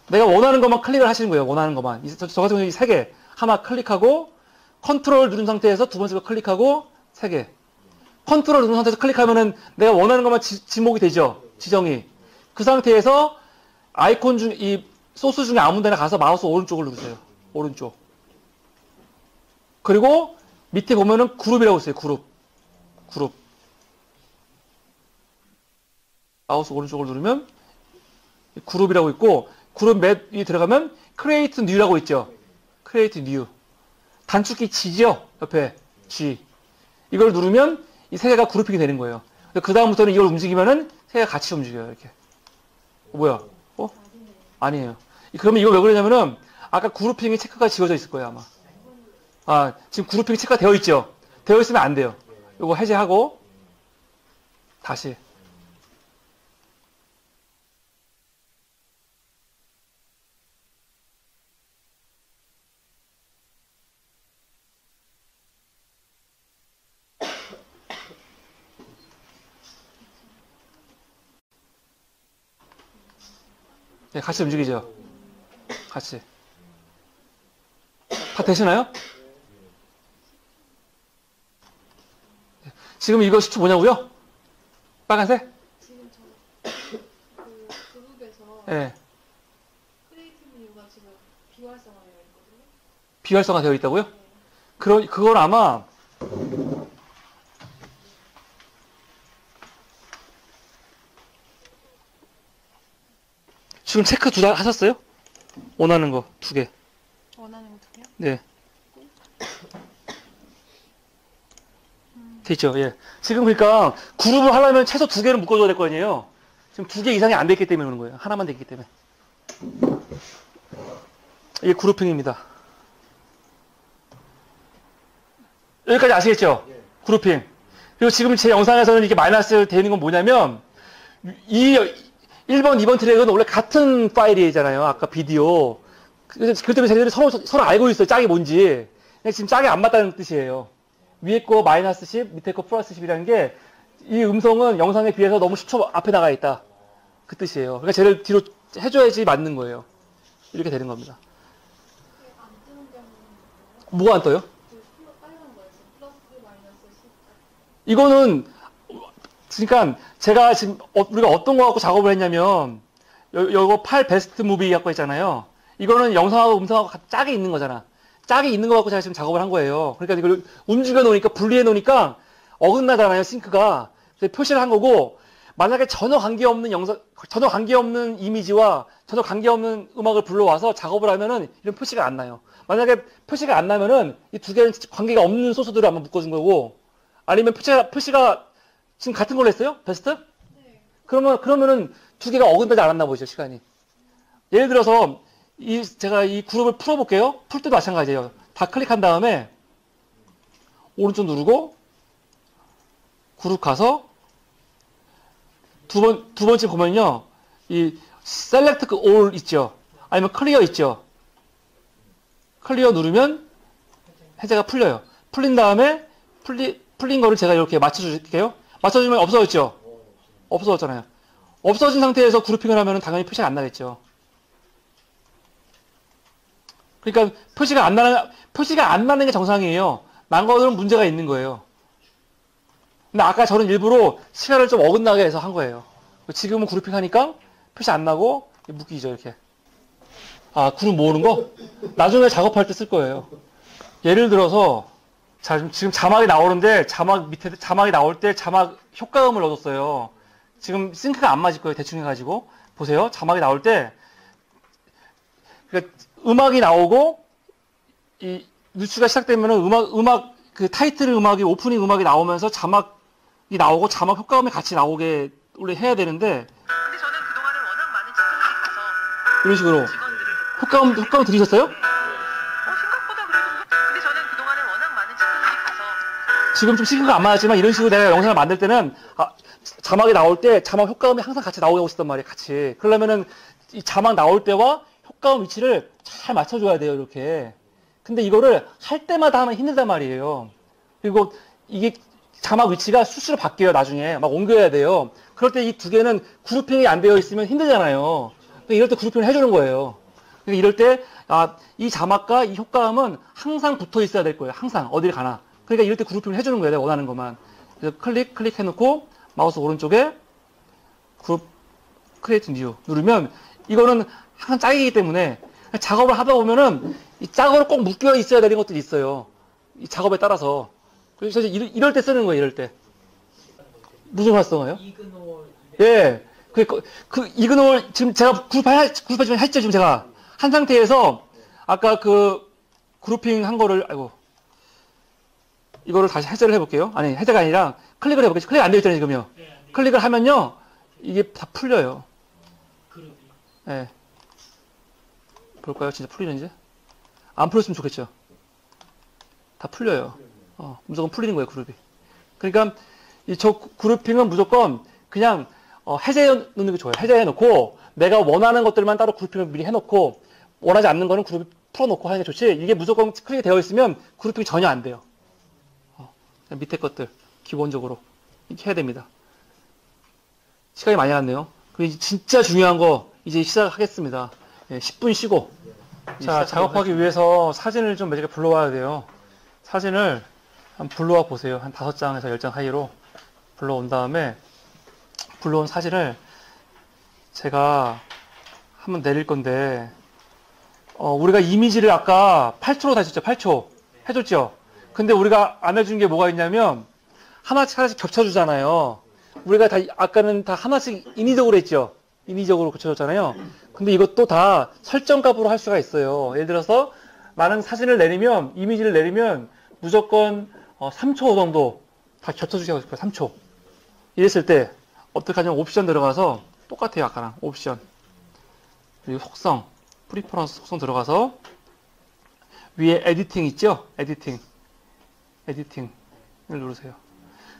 내가 원하는 것만 클릭을 하시는 거예요. 원하는 것만. 저 같은 경우는 이 3개 하나 클릭하고 컨트롤 누른 상태에서 두 번째 거 클릭하고 3개. 컨트롤 누른 상태에서 클릭하면은 내가 원하는 것만 지목이 되죠. 지정이. 그 상태에서 아이콘 이 소스 중에 아무 데나 가서 마우스 오른쪽을 누르세요. 오른쪽. 그리고 밑에 보면은 그룹이라고 있어요. 그룹. 마우스 오른쪽을 누르면 그룹이라고 있고, 그룹 맵 위에 들어가면 Create New라고 있죠. Create New. 단축키 G죠. 옆에 G. 이걸 누르면 이 3개가 그룹핑이 되는 거예요. 그 다음부터는 이걸 움직이면은 3개가 같이 움직여요. 이렇게. 뭐야? 아니에요. 그러면 이거 왜 그러냐면은 아까 그룹핑이 체크가 지워져 있을 거예요, 아마. 지금 그룹핑이 체크가 되어 있죠. 되어 있으면 안 돼요. 이거 해제하고 다시. 네, 같이 움직이죠. 같이. 다 되시나요? 지금 이거 시초 뭐냐고요? 빨간색? 지금 그 그룹에서 예. 크리에이티브 이유가 지금 비활성화되어 있거든요. 비활성화 되어 있다고요? 네. 그건 아마 지금 체크 다 하셨어요? 원하는 거 2개. 원하는 거 두 개요? 네. 됐죠? 예. 지금 그러니까 그룹을 하려면 최소 2개를 묶어줘야 될 거 아니에요? 지금 2개 이상이 안 됐기 때문에 그런 거예요. 하나만 됐기 때문에. 이게 그룹핑입니다. 여기까지 아시겠죠? 그룹핑. 그리고 지금 제 영상에서는 이게 마이너스 되는 건 뭐냐면, 이 1번, 2번 트랙은 원래 같은 파일이잖아요. 아까 비디오. 그래서 그 때문에 쟤네들이 서로 알고 있어요. 짝이 뭔지. 근데 지금 짝이 안 맞다는 뜻이에요. 위에 거 마이너스 10, 밑에 거 플러스 10이라는 게, 이 음성은 영상에 비해서 너무 10초 앞에 나가 있다. 그 뜻이에요. 그러니까 쟤를 뒤로 해줘야지 맞는 거예요. 이렇게 되는 겁니다. 안 뜨는 경우는 뭐가 안 떠요? 그 빨간 거예요. 지금 플러스 마이너스 10. 이거는, 그러니까 제가 지금 우리가 어떤 거 갖고 작업을 했냐면, 요거 팔 베스트 무비 갖고 있잖아요. 이거는 영상하고 음성하고 짝이 있는 거잖아. 짝이 있는 거 갖고 제가 지금 작업을 한 거예요. 그러니까 이걸 움직여 놓으니까, 분리해 놓으니까 어긋나잖아요, 싱크가. 그래서 표시를 한 거고, 만약에 전혀 관계없는 전혀 관계없는 이미지와 전혀 관계없는 음악을 불러와서 작업을 하면은 이런 표시가 안 나요. 만약에 표시가 안 나면은 이 2개는 관계가 없는 소스들을 한번 묶어준 거고, 아니면 표시가 지금 같은 걸로 했어요? 베스트? 네. 그러면은 2개가 어긋나지 않았나 보죠, 시간이. 예를 들어서, 제가 이 그룹을 풀어볼게요. 풀 때도 마찬가지예요. 다 클릭한 다음에, 오른쪽 누르고, 그룹 가서, 두 번째 보면요. 이, select all 있죠. 아니면 clear 있죠. 클리어 누르면, 해제가 풀려요. 풀린 다음에, 풀린 거를 제가 이렇게 맞춰줄게요. 맞춰주면 없어졌죠? 없어졌잖아요. 없어진 상태에서 그룹핑을 하면 당연히 표시가 안 나겠죠. 그러니까 표시가 안 나는 게 정상이에요. 난 거는 문제가 있는 거예요. 근데 아까 저는 일부러 시간을 좀 어긋나게 해서 한 거예요. 지금은 그룹핑 하니까 표시 안 나고 묶이죠, 이렇게. 아, 그룹 모으는 거? 나중에 작업할 때 쓸 거예요. 예를 들어서, 자, 지금 자막이 나오는데, 자막이 나올 때 자막 효과음을 넣어줬어요. 지금 싱크가 안 맞을 거예요, 대충 해가지고. 보세요. 자막이 나올 때, 그러니까 음악이 나오고, 이 누추가 시작되면은 그 타이틀 음악이, 오프닝 음악이 나오면서 자막이 나오고, 자막 효과음이 같이 나오게 원래 해야 되는데, 근데 저는 그동안은 워낙 많은 직원들이 가서 이런 식으로. 직원들을 효과음 들으셨어요? 생각보다 그래도 근데 저는 그동안은 워낙 많은 직원들이 가서 지금 좀 싱크가 안 맞았지만 이런 식으로 내가 영상을 만들 때는 자막이 나올 때 자막 효과음이 항상 같이 나오게 하고 싶단 말이에요. 같이. 그러려면은 이 자막 나올 때와 효과음 위치를 잘 맞춰줘야 돼요. 이렇게. 근데 이거를 할 때마다 하면 힘들단 말이에요. 그리고 이게 자막 위치가 수시로 바뀌어요. 나중에 막 옮겨야 돼요. 그럴 때 이 2개는 그룹핑이 안 되어 있으면 힘들잖아요. 그러니까 이럴 때 그룹핑을 해주는 거예요. 그러니까 이럴 때 이 자막과 이 효과음은 항상 붙어 있어야 될 거예요. 항상 어딜 가나. 그러니까 이럴 때 그룹핑을 해주는 거예요. 내가 원하는 것만. 그래서 클릭해놓고 마우스 오른쪽에 그룹 크리에이트 뉴 누르면 이거는 항상 짝이기 때문에 작업을 하다 보면은 이 짝으로 꼭 묶여 있어야 되는 것들이 있어요. 이 작업에 따라서. 그래서 이럴 때 쓰는 거예요. 이럴 때. 무슨 활성화요? 이그노 예. 이그노를 지금 제가 그룹하지만 했죠. 지금 제가 한 상태에서 아까 그 그룹핑 한 거를 이거를 다시 해제를 해볼게요. 아니 해제가 아니라 클릭을 해볼게요. 클릭 안 되어 있잖아요. 지금요. 클릭을 하면요 이게 다 풀려요. 그룹이 예. 볼까요? 진짜 풀리는지? 안 풀렸으면 좋겠죠. 다 풀려요. 무조건 풀리는 거예요, 그룹이. 그러니까 저 그룹핑은 무조건 그냥 해제해 놓는 게 좋아요. 해제해 놓고 내가 원하는 것들만 따로 그룹핑을 미리 해놓고 원하지 않는 거는 그룹 풀어놓고 하는 게 좋지. 이게 무조건 클릭이 되어 있으면 그룹핑이 전혀 안 돼요. 밑에 것들 기본적으로 이렇게 해야 됩니다. 시간이 많이 갔네요. 그리고 진짜 중요한 거 이제 시작하겠습니다. 예, 10분 쉬고. 자, 작업하기 위해서 사진을 좀 몇 개 불러와야 돼요. 사진을 한 불러와 보세요. 한 5장에서 10장 사이로 불러온 다음에 불러온 사진을 제가 한번 내릴 건데 우리가 이미지를 아까 8초로 다 했었죠. 8초 해줬죠. 근데 우리가 안 해준 게 뭐가 있냐면 하나씩 하나씩 겹쳐주잖아요. 우리가 다 아까는 다 하나씩 인위적으로 했죠. 인위적으로 겹쳐줬잖아요. 근데 이것도 다 설정값으로 할 수가 있어요. 예를 들어서 나는 사진을 내리면 이미지를 내리면 무조건 3초 정도 다 겹쳐주게 하고 싶어요. 3초. 이랬을 때 어떻게 하냐면 옵션 들어가서 똑같아요. 아까랑 옵션 그리고 속성 프리퍼런스 속성 들어가서 위에 에디팅 있죠? 에디팅을 누르세요.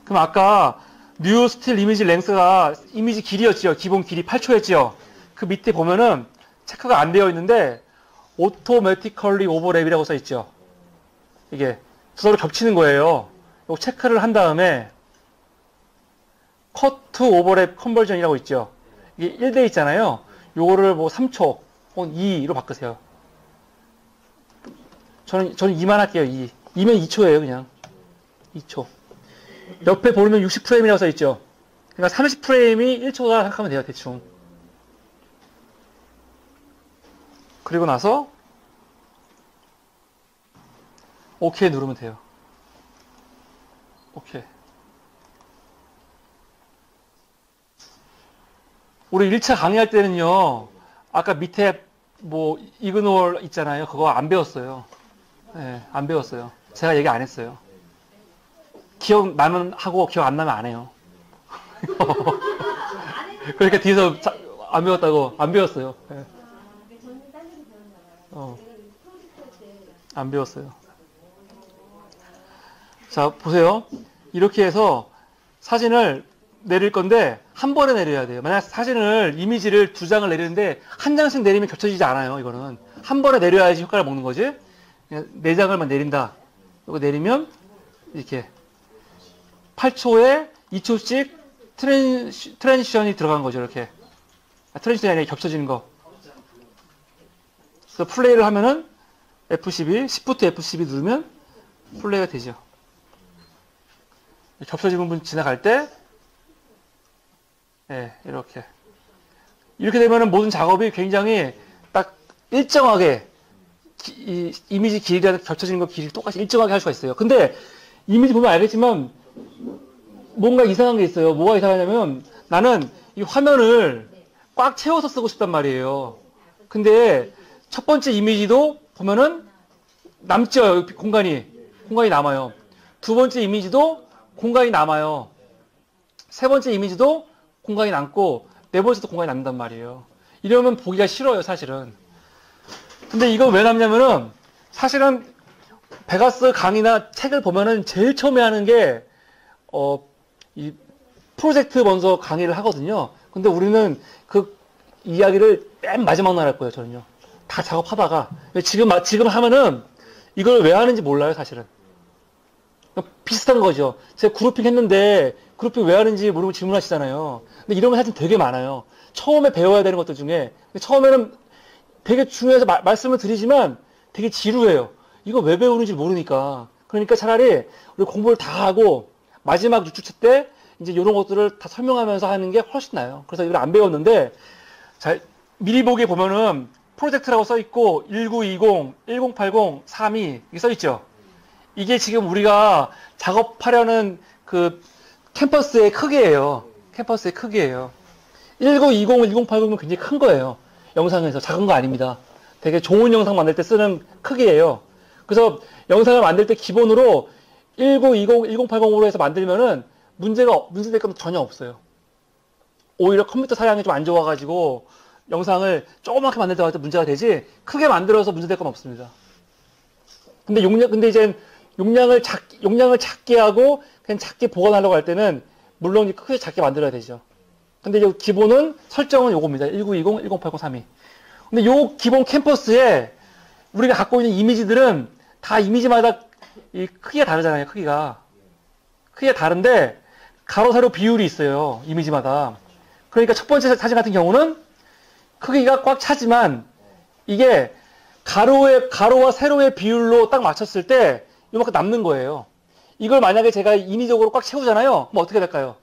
그럼 아까 뉴 스틸 이미지 랭스가 이미지 길이였죠. 기본 길이 8초였죠. 그 밑에 보면은 체크가 안 되어 있는데 automatically over랩이라고 써 있죠. 이게 서로 겹치는 거예요. 이거 체크를 한 다음에 cut to overlap conversion이라고 있죠. 이게 1대 있잖아요. 요거를 뭐 3초 혹은 2로 바꾸세요. 저는 2만 할게요. 2. 2면 2초예요, 그냥. 2초. 옆에 보면 60프레임이라고 써 있죠. 그러니까 30프레임이 1초다 생각하면 돼요, 대충. 그리고 나서 OK 누르면 돼요. OK. 우리 1차 강의할 때는요, 아까 밑에 뭐 이그노얼 있잖아요. 그거 안 배웠어요. 네, 안 배웠어요. 제가 얘기 안 했어요. 기억나면 하고 기억 안 나면 안 해요. 그러니까 뒤에서 안 배웠다고 안 배웠어요. 네. 안 배웠어요. 자, 보세요. 이렇게 해서 사진을 내릴 건데 한 번에 내려야 돼요. 만약 사진을 이미지를 2장을 내리는데 한 장씩 내리면 겹쳐지지 않아요. 이거는 한 번에 내려야지 효과를 먹는 거지. 그냥 4장을만 내린다. 이거 내리면 이렇게 8초에 2초씩 트랜지션이 들어간 거죠. 이렇게 트랜지션이 아니라 겹쳐지는 거. 그래서 플레이를 하면은 F12, Shift F12 누르면 플레이가 되죠. 겹쳐진 부분 지나갈 때 네, 이렇게 되면은 모든 작업이 굉장히 딱 일정하게 이 이미지 길이랑 겹쳐지는 거 길이 똑같이 일정하게 할 수가 있어요. 근데 이미지 보면 알겠지만 뭔가 이상한 게 있어요. 뭐가 이상하냐면 나는 이 화면을 꽉 채워서 쓰고 싶단 말이에요. 근데 첫 번째 이미지도 보면은 남죠. 공간이 남아요. 두 번째 이미지도 공간이 남아요. 세 번째 이미지도 공간이 남고 네 번째도 공간이 남는단 말이에요. 이러면 보기가 싫어요, 사실은. 근데 이거 왜 남냐면은 사실은 베가스 강의나 책을 보면은 제일 처음에 하는 게 이 프로젝트 먼저 강의를 하거든요. 근데 우리는 그 이야기를 맨 마지막 날 할 거예요, 저는요. 다 작업하다가 지금 하면은 이걸 왜 하는지 몰라요, 사실은. 비슷한 거죠. 제가 그룹핑 했는데 그룹핑 왜 하는지 모르고 질문하시잖아요. 근데 이런 거 사실 되게 많아요. 처음에 배워야 되는 것들 중에 처음에는 되게 중요해서 말씀을 드리지만 되게 지루해요. 이거 왜 배우는지 모르니까. 그러니까 차라리 우리 공부를 다 하고 마지막 6주차 때 이제 이런 것들을 다 설명하면서 하는 게 훨씬 나아요. 그래서 이걸 안 배웠는데 자, 미리 보기에 보면은 프로젝트라고 써 있고 1920, 1080, 32 이게 써 있죠. 이게 지금 우리가 작업하려는 그 캠퍼스의 크기예요. 캠퍼스의 크기예요. 1920, 1080은 굉장히 큰 거예요. 영상에서 작은 거 아닙니다. 되게 좋은 영상 만들 때 쓰는 크기예요. 그래서 영상을 만들 때 기본으로 1920, 1080으로 해서 만들면은 문제될 건 전혀 없어요. 오히려 컴퓨터 사양이 좀 안 좋아가지고 영상을 조그맣게 만들다가 문제가 되지 크게 만들어서 문제될 건 없습니다. 근데 이제 용량을 작게 하고 그냥 작게 보관하려고 할 때는 물론 크게 작게 만들어야 되죠. 근데 이제 기본은 설정은 요겁니다. 1920, 1080, 32. 근데 요 기본 캠퍼스에 우리가 갖고 있는 이미지들은 다 이미지마다 이 크기가 다르잖아요. 크기가 다른데 가로 세로 비율이 있어요. 이미지마다. 그러니까 첫 번째 사진 같은 경우는 크기가 꽉 차지만 이게 가로와 세로의 비율로 딱 맞췄을 때 요만큼 남는 거예요. 이걸 만약에 제가 인위적으로 꽉 채우잖아요. 그럼 어떻게 될까요?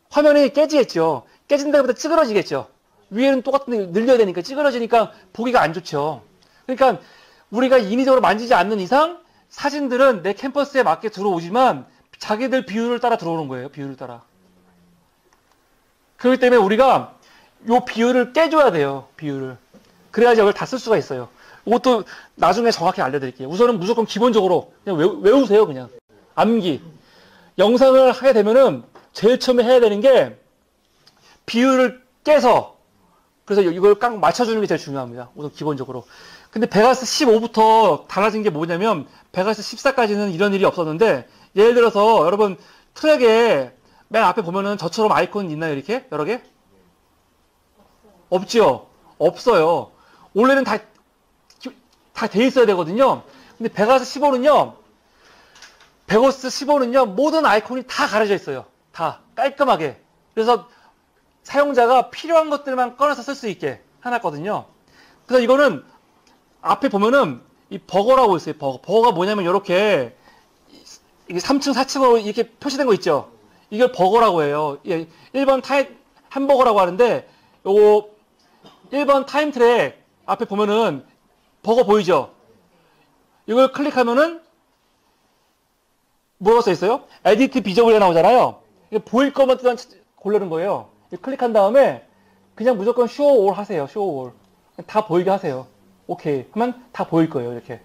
화면이 깨지겠죠. 깨진다기보다 찌그러지겠죠. 위에는 똑같은데 늘려야 되니까 찌그러지니까 보기가 안 좋죠. 그러니까 우리가 인위적으로 만지지 않는 이상 사진들은 내 캠퍼스에 맞게 들어오지만 자기들 비율을 따라 들어오는 거예요. 비율을 따라. 그렇기 때문에 우리가 요 비율을 깨줘야 돼요. 비율을. 그래야지 이걸 다 쓸 수가 있어요. 이것도 나중에 정확히 알려드릴게요. 우선은 무조건 기본적으로 그냥 외우세요. 그냥. 암기. 영상을 하게 되면은 제일 처음에 해야 되는 게 비율을 깨서 그래서 이걸 깡 맞춰주는 게 제일 중요합니다. 우선 기본적으로. 근데 베가스 15부터 달라진 게 뭐냐면 베가스 14까지는 이런 일이 없었는데 예를 들어서 여러분 트랙에 맨 앞에 보면은 저처럼 아이콘 있나요? 이렇게? 여러 개? 없죠? 없어요. 원래는 다 돼 있어야 되거든요. 근데 베가스 15는요, 모든 아이콘이 다 가려져 있어요. 다. 깔끔하게. 그래서 사용자가 필요한 것들만 꺼내서 쓸 수 있게 해놨거든요. 그래서 이거는 앞에 보면은 이 버거라고 있어요. 버거가 뭐냐면 이렇게 이게 3층, 4층으로 이렇게 표시된 거 있죠. 이걸 버거라고 해요. 1번 햄버거라고 하는데 요거 1번 타임 트랙 앞에 보면은 버거 보이죠? 이걸 클릭하면은 뭐라고 써 있어요? 에디트 비저블에 나오잖아요. 보일 것만 고르는 거예요. 클릭한 다음에 그냥 무조건 쇼 올 하세요. 쇼 올. 다 보이게 하세요. 오케이. 하면 다 보일 거예요. 이렇게.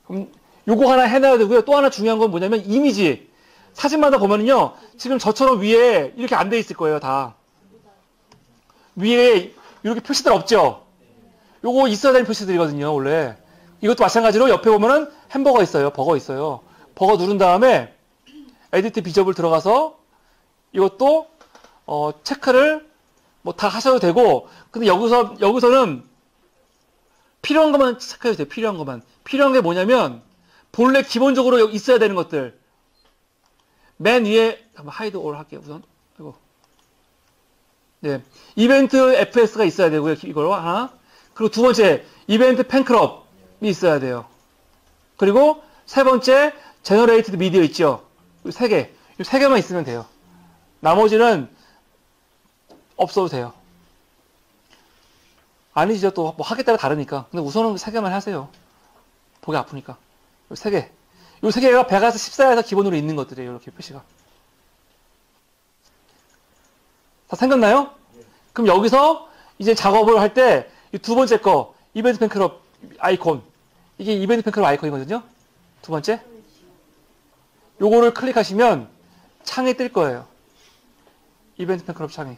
그럼 요거 하나 해놔야 되고요. 또 하나 중요한 건 뭐냐면 이미지. 사진마다 보면은요. 지금 저처럼 위에 이렇게 안 돼 있을 거예요. 다. 위에 이렇게 표시들 없죠? 요거 있어야 되는 표시들이거든요. 원래. 이것도 마찬가지로 옆에 보면은 햄버거 있어요. 버거 있어요. 버거 누른 다음에 에디트 비저블 들어가서 이것도 체크를 뭐 다 하셔도 되고 근데 여기서는 필요한 것만 체크해도 돼요. 필요한 것만. 필요한 게 뭐냐면 본래 기본적으로 있어야 되는 것들. 맨 위에 한번 하이드 올 할게요. 우선. 이거. 네. 이벤트 FS가 있어야 되고요. 이걸로 하나. 그리고 두 번째 이벤트 팬클럽이 있어야 돼요. 그리고 세 번째 제너레이티드 미디어 있죠. 이 세 개. 이 세 개만 있으면 돼요. 나머지는 없어도 돼요. 아니죠. 또 뭐 하기 따라 다르니까. 근데 우선은 세 개만 하세요. 보기 아프니까. 이 세 개. 이 세 개가 베가스 14에서 기본으로 있는 것들이에요. 이렇게 표시가. 다 생겼나요? 그럼 여기서 이제 작업을 할 때 이 두 번째 거 이벤트 팬클럽 아이콘 이게 이벤트 팬클럽 아이콘이거든요. 두 번째 요거를 클릭하시면 창이 뜰 거예요. 이벤트 팬클럽 창이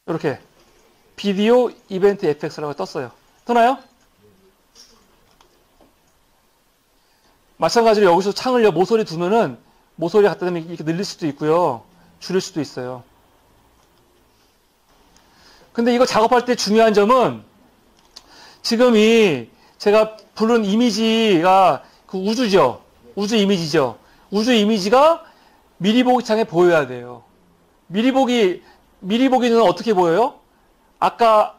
이렇게 비디오 이벤트 FX라고 떴어요. 뜨나요? 마찬가지로 여기서 창을 모서리 두면은 모서리가 갖다 대면 이렇게 늘릴 수도 있고요. 줄일 수도 있어요. 근데 이거 작업할 때 중요한 점은 지금 제가 부른 이미지가 그 우주죠. 우주 이미지죠. 우주 이미지가 미리 보기 창에 보여야 돼요. 미리 보기는 어떻게 보여요? 아까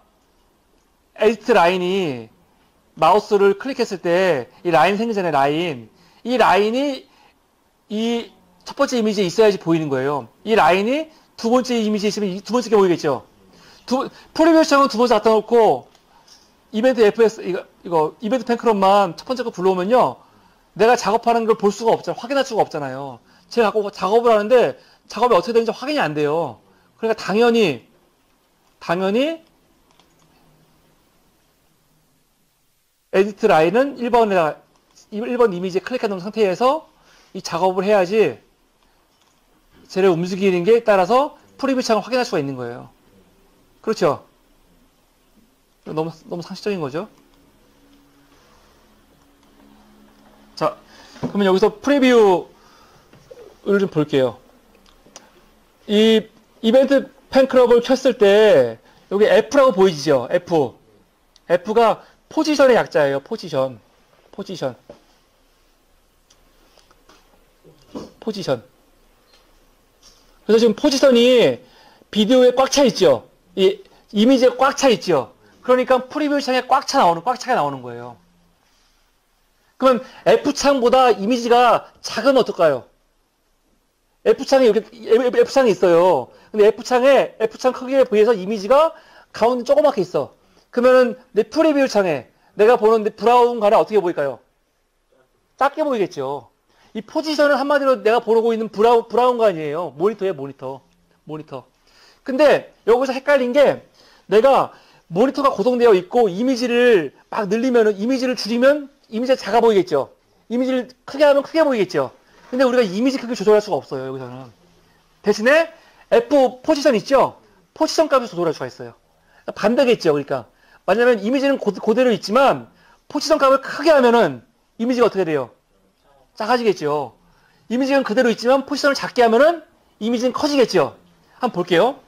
에디트 라인이 마우스를 클릭했을 때 이 라인 생기전에 라인. 이 라인이 이 첫 번째 이미지에 있어야지 보이는 거예요. 이 라인이 두 번째 이미지에 있으면 두 번째 게 보이겠죠. 프리뷰 창은 두 번째 갖다 놓고 이벤트 FS 이거 이벤트 팬클럽만 첫 번째 거 불러오면요. 내가 작업하는 걸 볼 수가 없잖아요. 확인할 수가 없잖아요. 제가 갖고 작업을 하는데 작업이 어떻게 되는지 확인이 안 돼요. 그러니까 당연히 에디트 라인은 1번 이미지에 클릭해 놓은 상태에서 이 작업을 해야지 쟤를 움직이는 게 따라서 프리뷰 창을 확인할 수가 있는 거예요. 그렇죠? 너무 상식적인 거죠? 자, 그러면 여기서 프리뷰를 좀 볼게요. 이 이벤트 팬클럽을 켰을 때 여기 F라고 보이시죠? F. F가 포지션의 약자예요. 포지션. 그래서 지금 포지션이 비디오에 꽉 차 있죠? 이 이미지에 꽉 차 있죠? 그러니까 프리뷰 창에 꽉 차게 나오는 거예요. 그러면 F창보다 이미지가 작으면 어떨까요? F창이 이렇게, F창이 있어요. 근데 F창 크기에 비해서 이미지가 가운데 조그맣게 있어. 그러면은 내 프리뷰 창에 내가 보는 브라운 관에 어떻게 보일까요? 작게 보이겠죠. 이 포지션을 한마디로 내가 보고 있는 브라운 관이에요. 모니터예요, 모니터. 근데 여기서 헷갈린 게 내가 모니터가 고정되어 있고 이미지를 막 늘리면은 이미지를 줄이면 이미지가 작아 보이겠죠. 이미지를 크게 하면 크게 보이겠죠. 근데 우리가 이미지 크기 조절할 수가 없어요, 여기서는. 대신에 F 포지션 있죠? 포지션 값을 조절할 수가 있어요. 반대겠죠, 그러니까. 왜냐면 이미지는 그대로 있지만 포지션 값을 크게 하면은 이미지가 어떻게 돼요? 작아지겠죠. 이미지는 그대로 있지만 포지션을 작게 하면은 이미지는 커지겠죠. 한번 볼게요.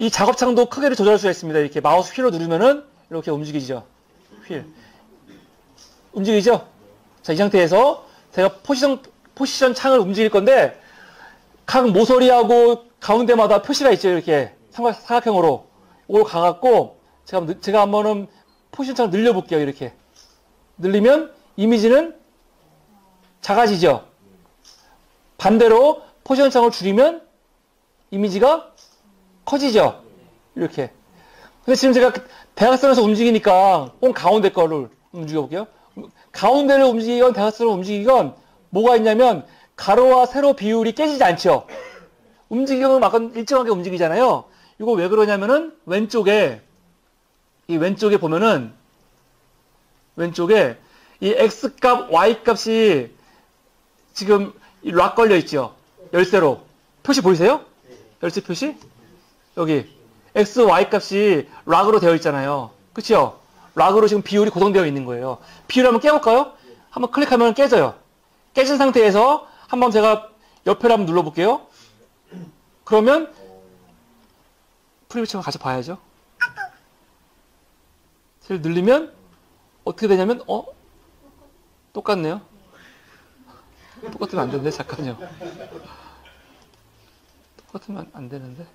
이 작업창도 크기를 조절할 수가 있습니다. 이렇게 마우스 휠로 누르면은 이렇게 움직이죠. 휠. 움직이죠? 자, 이 상태에서 제가 포지션 창을 움직일 건데 각 모서리하고 가운데마다 표시가 있죠. 이렇게 사각형으로. 이걸 가갖고 제가 한번은 포지션 창을 늘려볼게요. 이렇게. 늘리면 이미지는 작아지죠. 반대로 포지션 창을 줄이면 이미지가 커지죠. 이렇게. 근데 지금 제가 대각선에서 움직이니까 가운데 거를 움직여볼게요. 가운데를 움직이건 대각선을 움직이건 뭐가 있냐면 가로와 세로 비율이 깨지지 않죠. 움직이면 막 일정하게 움직이잖아요. 이거 왜 그러냐면은 왼쪽에 보면은 왼쪽에 이 X값, Y값이 지금 락 걸려 있죠. 열쇠로. 표시 보이세요? 열쇠 표시? 여기 X, Y 값이 락으로 되어 있잖아요. 그쵸? 락으로 지금 비율이 고정되어 있는 거예요. 비율 한번 깨볼까요? 한번 클릭하면 깨져요. 깨진 상태에서 한번 제가 옆에를 한번 눌러볼게요. 그러면 프리뷰처럼 같이 봐야죠. 셀 늘리면 어떻게 되냐면 똑같네요. 똑같으면 안 되는데 잠깐요. 똑같으면 안 되는데.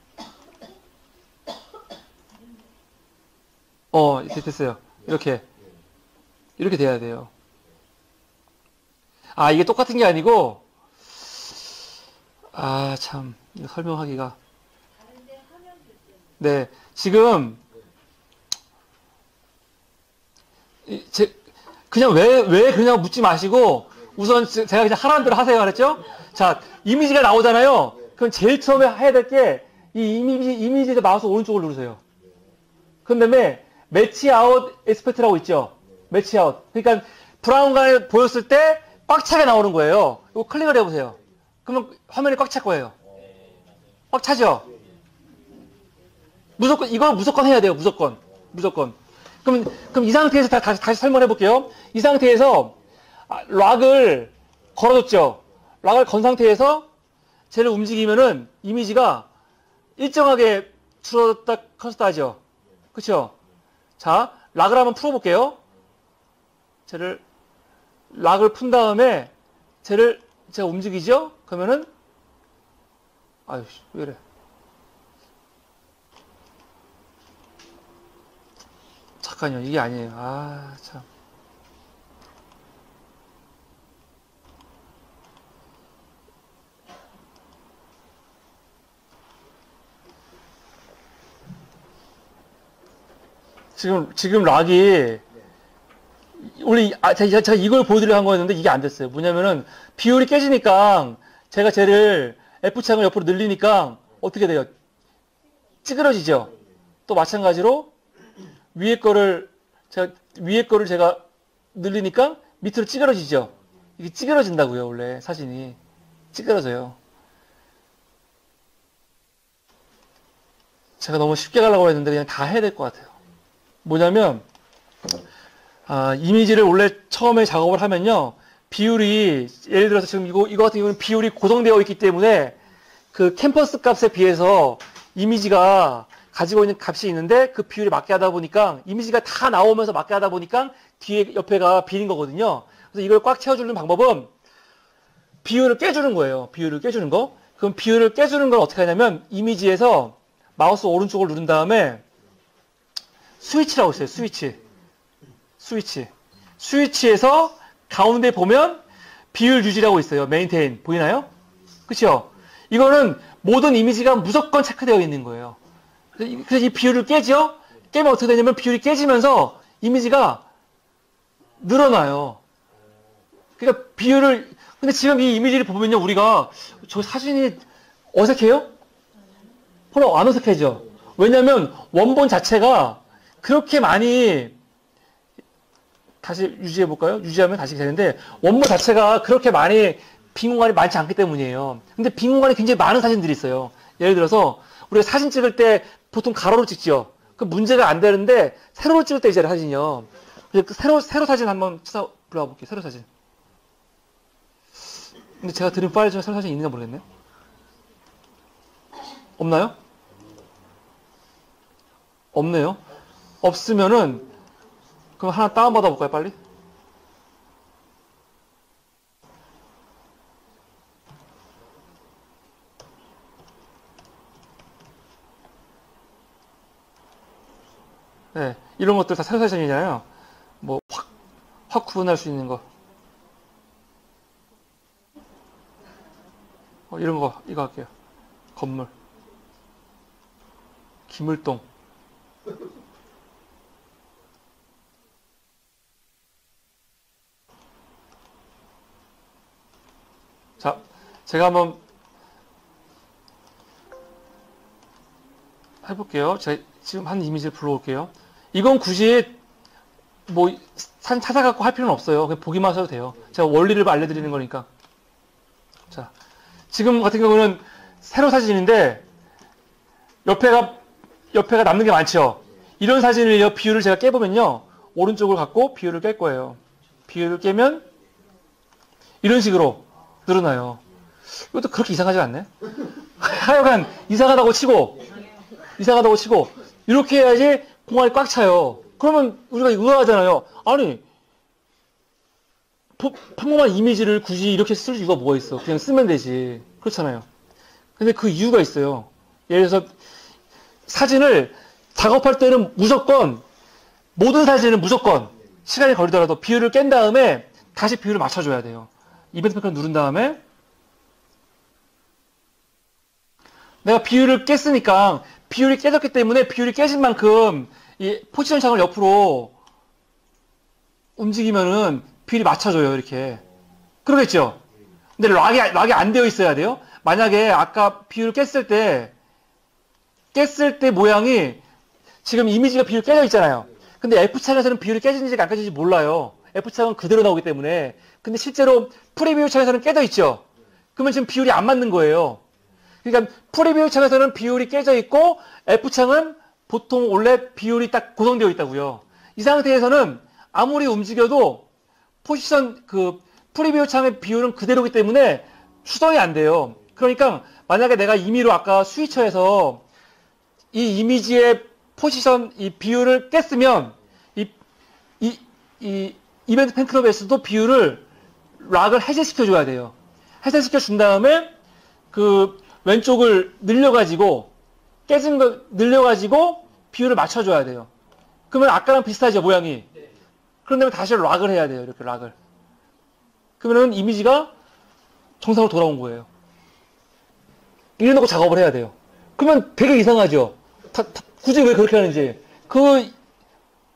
됐어요. 이렇게 돼야 돼요. 아, 이게 똑같은 게 아니고, 참, 이거 설명하기가. 네, 지금, 그냥 왜 그러냐고 묻지 마시고, 우선 제가 그냥 하라는 대로 하세요. 알았죠? 자, 이미지가 나오잖아요. 그럼 제일 처음에 해야 될 게, 이 이미지에서 마우스 오른쪽을 누르세요. 그 다음에, 매치 아웃 에스펙트라고 있죠? 매치 아웃. 그러니까, 브라운관에 보였을 때, 꽉 차게 나오는 거예요. 이거 클릭을 해보세요. 그러면 화면이 꽉 찰 거예요. 꽉 차죠? 이걸 무조건 해야 돼요. 무조건. 그럼 이 상태에서 다시 설명해 볼게요. 이 상태에서 락을 걸어줬죠. 락을 건 상태에서 쟤를 움직이면은 이미지가 일정하게 줄어들었다 컸다 하죠. 그쵸? 자, 락을 한번 풀어볼게요. 락을 푼 다음에 제가 움직이죠? 그러면은 아유, 왜 이래? 잠깐요, 이게 아니에요. 참. 지금 락이 원래 제가 이걸 보여드리려고 한 거였는데 이게 안 됐어요. 뭐냐면은 비율이 깨지니까 제가 쟤를 F창을 옆으로 늘리니까 어떻게 돼요? 찌그러지죠. 또 마찬가지로 위에 거를 제가 늘리니까 밑으로 찌그러지죠. 이게 찌그러진다고요. 원래 사진이 찌그러져요. 제가 너무 쉽게 가려고 했는데 그냥 다 해야 될 것 같아요. 뭐냐면 이미지를 원래 처음에 작업을 하면요. 비율이 예를 들어서 지금 이거 같은 경우는 비율이 고정되어 있기 때문에 그 캠퍼스 값에 비해서 이미지가 가지고 있는 값이 있는데 그 비율에 맞게 하다 보니까 이미지가 다 나오면서 맞게 하다 보니까 뒤에 옆에가 비린 거거든요. 그래서 이걸 꽉 채워주는 방법은 비율을 깨주는 거예요. 비율을 깨주는 거. 그럼 비율을 깨주는 걸 어떻게 하냐면 이미지에서 마우스 오른쪽을 누른 다음에 스위치라고 있어요. 스위치. 스위치에서 가운데 보면 비율 유지라고 있어요. 메인테인. 보이나요? 그쵸? 이거는 모든 이미지가 무조건 체크되어 있는 거예요. 그래서 이 비율을 깨죠? 깨면 어떻게 되냐면 비율이 깨지면서 이미지가 늘어나요. 그러니까 비율을, 근데 지금 이 이미지를 보면요, 우리가 저 사진이 어색해요? 별로 안 어색해져. 왜냐면 원본 자체가 그렇게 많이, 다시 유지해볼까요? 유지하면 다시 되는데, 원본 자체가 그렇게 많이 빈 공간이 많지 않기 때문이에요. 근데 빈 공간이 굉장히 많은 사진들이 있어요. 예를 들어서 우리가 사진 찍을 때 보통 가로로 찍죠. 그 문제가 안 되는데 세로로 찍을 때 이제 사진이요. 세로 사진 한번 찾아 불러와 볼게요. 세로 사진. 근데 제가 드린 파일 중에 세로 사진 있는지 모르겠네. 없나요? 없네요. 없으면은 그럼 하나 다운받아 볼까요, 빨리? 네, 이런 것들 다 세로 사진이잖아요. 뭐 확 구분할 수 있는 거. 이런 거 이거 할게요. 건물. 기물동. 자, 제가 한번 해볼게요. 제가 지금 한 이미지를 불러올게요. 이건 굳이 뭐 사진 찾아갖고 할 필요는 없어요. 그냥 보기만 하셔도 돼요. 제가 원리를 알려드리는 거니까. 자, 지금 같은 경우는 세로 사진인데 옆에가 남는 게 많죠. 이런 사진을요, 비율을 제가 깨보면요, 오른쪽을 갖고 비율을 깰 거예요. 비율을 깨면 이런 식으로 늘어나요. 이것도 그렇게 이상하지 않네? 하여간 이상하다고 치고 이렇게 해야지 공간이 꽉 차요. 그러면 우리가 의아하잖아요. 아니, 평범한 이미지를 굳이 이렇게 쓸 이유가 뭐가 있어? 그냥 쓰면 되지. 그렇잖아요. 근데 그 이유가 있어요. 예를 들어서 사진을 작업할 때는 무조건, 모든 사진은 무조건 시간이 걸리더라도 비율을 깬 다음에 다시 비율을 맞춰줘야 돼요. 이벤트 패턴 누른 다음에 내가 비율을 깼으니까 비율이 깨졌기 때문에 비율이 깨진 만큼 이 포지션 창을 옆으로 움직이면은 비율이 맞춰져요, 이렇게. 그러겠죠? 근데 락이 안 되어 있어야 돼요. 만약에 아까 비율을 깼을 때 모양이 지금 이미지가 비율 깨져 있잖아요. 근데 F창에서는 비율이 깨지는지 안 깨지는지 몰라요. F창은 그대로 나오기 때문에. 근데 실제로 프리뷰 창에서는 깨져 있죠. 그러면 지금 비율이 안 맞는 거예요. 그러니까 프리뷰 창에서는 비율이 깨져 있고 F창은 보통 원래 비율이 딱 고정되어 있다고요. 이 상태에서는 아무리 움직여도 포지션 그 프리뷰 창의 비율은 그대로이기 때문에 수정이 안 돼요. 그러니까 만약에 내가 임의로 아까 스위처에서 이 이미지의 포지션 이 비율을 깼으면 이 이벤트 팬클럽에서도 비율을 락을 해제시켜 줘야 돼요. 해제시켜 준 다음에 그 왼쪽을 늘려가지고 깨진 거 늘려가지고 비율을 맞춰줘야 돼요. 그러면 아까랑 비슷하죠, 모양이. 그런 다음에 다시 락을 해야 돼요, 이렇게 락을. 그러면 이미지가 정상으로 돌아온 거예요. 이래놓고 작업을 해야 돼요. 그러면 되게 이상하죠. 굳이 왜 그렇게 하는지 그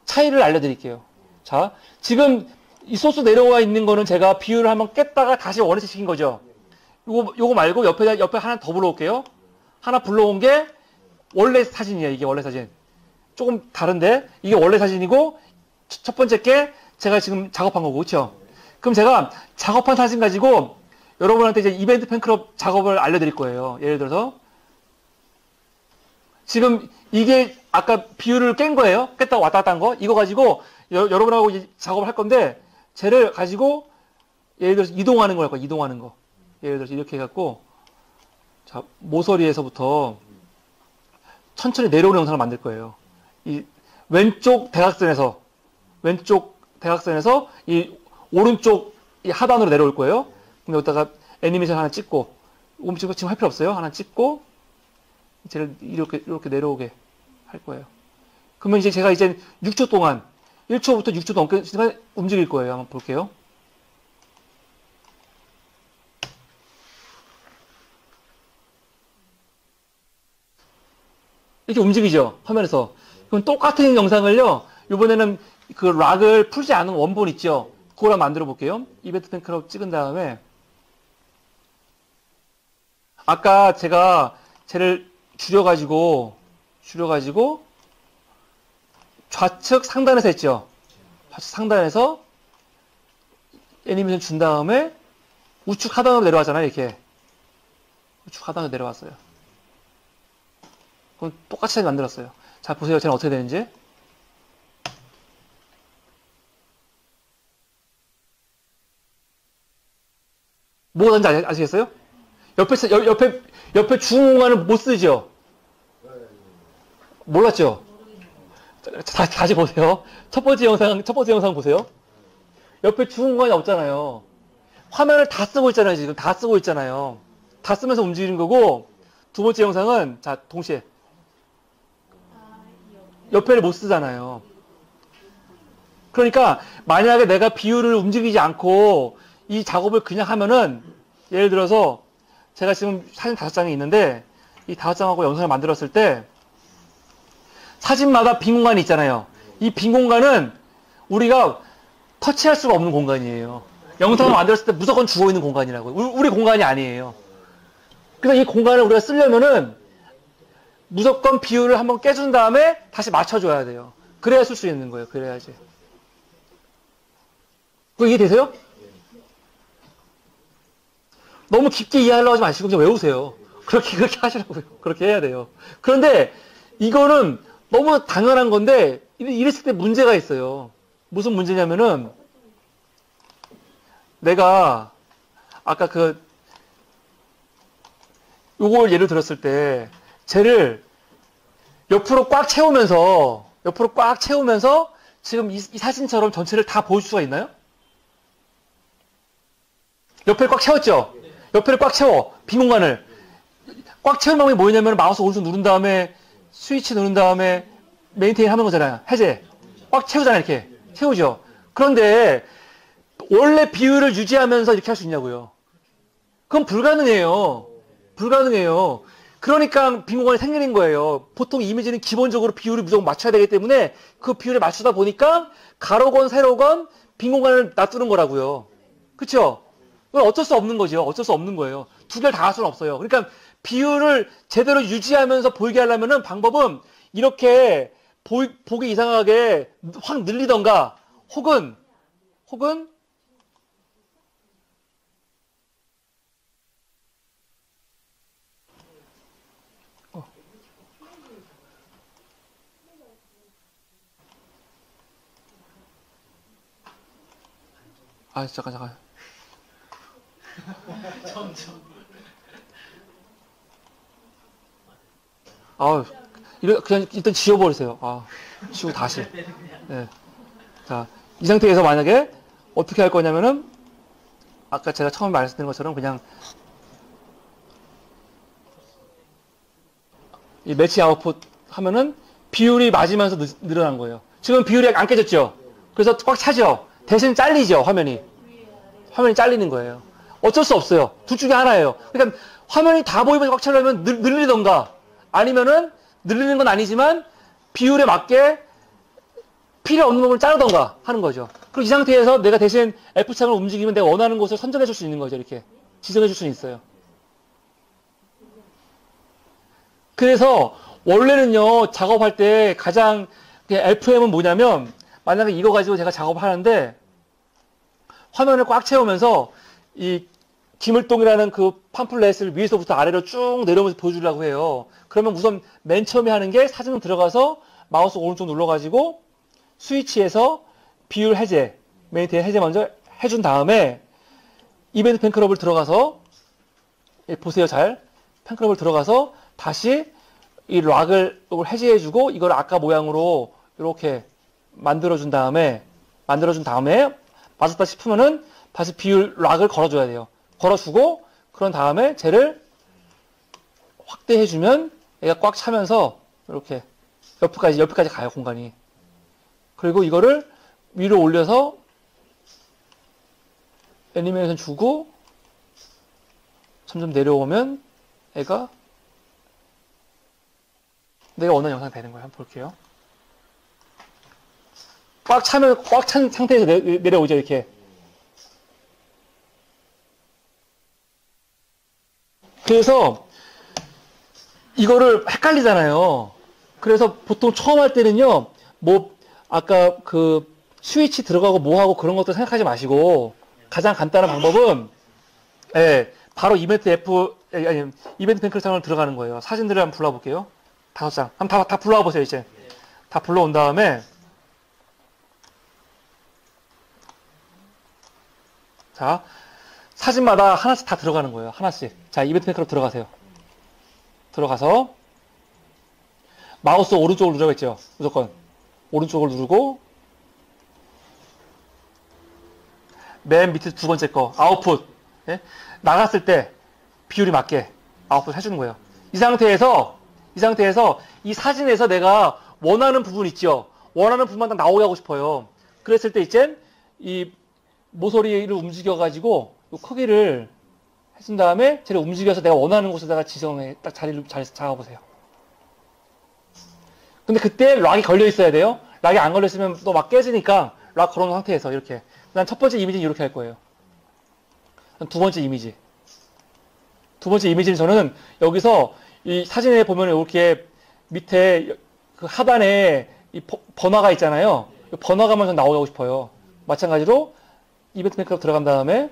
차이를 알려드릴게요. 자, 지금 이 소스 내려와 있는 거는 제가 비율을 한번 깼다가 다시 원위치 시킨 거죠. 요거 말고 옆에 하나 더 불러올게요. 하나 불러온 게 원래 사진이에요. 이게 원래 사진. 조금 다른데 이게 원래 사진이고 첫 번째 게 제가 지금 작업한 거고, 그렇죠? 그럼 제가 작업한 사진 가지고 여러분한테 이제 이벤트 팬클럽 작업을 알려드릴 거예요. 예를 들어서 지금 이게 아까 비율을 깬 거예요. 깼다가 왔다 갔다 한 거. 이거 가지고 여러분하고 이제 작업을 할 건데 쟤를 가지고 예를 들어서 이동하는 거 할 거예요. 이동하는 거. 예를 들어서 이렇게 해갖고 자, 모서리에서부터 천천히 내려오는 영상을 만들 거예요. 이 왼쪽 대각선에서 이 오른쪽 이 하단으로 내려올 거예요. 그럼 여기다가 애니메이션 하나 찍고 지금 할 필요 없어요. 하나 찍고 쟤를 이렇게 내려오게 할 거예요. 그러면 이제 제가 이제 6초 동안 1초부터 6초 넘게 움직일 거예요. 한번 볼게요. 이렇게 움직이죠. 화면에서. 그럼 똑같은 영상을요. 이번에는 그 락을 풀지 않은 원본 있죠. 그거랑 만들어 볼게요. 이벤트 팬클럽 찍은 다음에 아까 제가 쟤를 줄여가지고 좌측 상단에서 했죠. 좌측 상단에서 애니메이션 준 다음에 우측 하단으로 내려왔잖아요. 이렇게 우측 하단으로 내려왔어요. 그럼 똑같이 만들었어요. 자, 보세요. 쟤는 어떻게 되는지. 뭐가 되는지 아시겠어요? 옆에 중앙 공간을 못 쓰죠? 몰랐죠? 다시 보세요. 첫 번째 영상 보세요. 옆에 중앙 공간이 없잖아요. 화면을 다 쓰고 있잖아요. 지금 다 쓰고 있잖아요. 다 쓰면서 움직이는 거고, 두 번째 영상은, 자, 동시에. 옆에를 못 쓰잖아요. 그러니까, 만약에 내가 비율을 움직이지 않고, 이 작업을 그냥 하면은, 예를 들어서, 제가 지금 사진 5장이 있는데, 이 5장하고 영상을 만들었을 때, 사진마다 빈 공간이 있잖아요. 이 빈 공간은 우리가 터치할 수가 없는 공간이에요. 영상을 만들었을 때 무조건 죽어있는 공간이라고요. 우리 공간이 아니에요. 그래서 이 공간을 우리가 쓰려면은 무조건 비율을 한번 깨준 다음에 다시 맞춰줘야 돼요. 그래야 쓸 수 있는 거예요. 그래야지. 그거 이해되세요? 너무 깊게 이해하려고 하지 마시고 그냥 외우세요. 그렇게 하시라고요. 그렇게 해야 돼요. 그런데 이거는 너무 당연한 건데 이랬을 때 문제가 있어요. 무슨 문제냐면은 내가 아까 요걸 예를 들었을 때 쟤를 옆으로 꽉 채우면서 지금 이 사진처럼 전체를 다 보여줄 수가 있나요? 옆에를 꽉 채웠죠? 옆에를 꽉 채워. 빈 공간을. 꽉 채운 방법이 뭐냐면 마우스 오른쪽 누른 다음에 스위치 누른 다음에 메인테인 하는 거잖아요. 해제. 꽉 채우잖아요. 이렇게. 채우죠. 그런데 원래 비율을 유지하면서 이렇게 할 수 있냐고요. 그건 불가능해요. 불가능해요. 그러니까 빈 공간이 생기는 거예요. 보통 이미지는 기본적으로 비율을 무조건 맞춰야 되기 때문에 그 비율을 맞추다 보니까 가로건 세로건 빈 공간을 놔두는 거라고요. 그쵸? 그건 어쩔 수 없는 거죠. 어쩔 수 없는 거예요. 두 개를 다 할 수는 없어요. 그러니까 비율을 제대로 유지하면서 보이게 하려면은 방법은 이렇게 보기 이상하게 확 늘리던가 혹은 잠깐. 점점. 이거 그냥 일단 지워버리세요. 지우고 다시. 네. 자, 이 상태에서 만약에 어떻게 할 거냐면은 아까 제가 처음에 말씀드린 것처럼 그냥 이 매치 아웃풋 하면은 비율이 맞으면서 늘어난 거예요. 지금 비율이 안 깨졌죠? 그래서 꽉 차죠? 대신 잘리죠, 화면이. 화면이 잘리는 거예요. 어쩔 수 없어요. 둘 중에 하나예요. 그러니까 화면이 다 보이면서 꽉 차려면 늘리던가 아니면은 늘리는 건 아니지만 비율에 맞게 필요 없는 부분을 자르던가 하는 거죠. 그리고 이 상태에서 내가 대신 F창을 움직이면 내가 원하는 곳을 선정해 줄 수 있는 거죠. 이렇게 지정해 줄 수는 있어요. 그래서 원래는요 작업할 때 가장 FM은 뭐냐면 만약에 이거 가지고 제가 작업하는데 화면을 꽉 채우면서 이 기물동이라는 그 팜플렛을 위에서부터 아래로 쭉 내려오면서 보여주려고 해요. 그러면 우선 맨 처음에 하는 게 사진 들어가서 마우스 오른쪽 눌러가지고 스위치에서 비율 해제, 메인테인 해제 먼저 해준 다음에 이벤트 팬클럽을 들어가서 보세요 잘 팬클럽을 들어가서 다시 이 락을 해제해주고 이걸 아까 모양으로 이렇게 만들어준 다음에 맞았다 싶으면은 다시 비율 락을 걸어줘야 돼요. 걸어주고 그런 다음에 쟤를 확대해주면 얘가 꽉 차면서 이렇게 옆에까지 가요 공간이. 그리고 이거를 위로 올려서 애니메이션 주고 점점 내려오면 애가 내가 원하는 영상이 되는 거예요. 한번 볼게요. 꽉 찬 상태에서 내려오죠, 이렇게. 그래서 이거를 헷갈리잖아요. 그래서 보통 처음 할 때는요, 뭐 아까 그 스위치 들어가고 뭐하고 그런 것도 생각하지 마시고 가장 간단한 방법은 바로 이벤트 이벤트 팬클창으로 들어가는 거예요. 사진들을 한번 불러볼게요. 5장. 한번 다 불러와 보세요, 이제. 다 불러온 다음에 자, 사진마다 하나씩 다 들어가는 거예요. 하나씩. 자, 이벤트 팬클럽 들어가세요. 들어가서 마우스 오른쪽을 누르라고 했죠. 무조건 오른쪽을 누르고 맨 밑에 두 번째 거 아웃풋. 나갔을 때 비율이 맞게 아웃풋 해주는 거예요. 이 상태에서 이 사진에서 내가 원하는 부분 있죠. 원하는 부분만 딱 나오게 하고 싶어요. 그랬을 때 이제 이 모서리를 움직여가지고 이 크기를 해준 다음에 쟤를 움직여서 내가 원하는 곳에다가 지정해 딱 자리를 잘 잡아보세요. 근데 그때 락이 걸려 있어야 돼요. 락이 안 걸려 있으면 또 막 깨지니까 락 걸어놓은 상태에서 이렇게. 난 첫 번째 이미지는 이렇게 할 거예요. 두 번째 이미지. 두 번째 이미지는 저는 여기서 이 사진에 보면 이렇게 밑에 그 하단에 이 번화가 있잖아요. 이 번화가만 좀 나오게 하고 싶어요. 마찬가지로 이벤트 팬클럽 들어간 다음에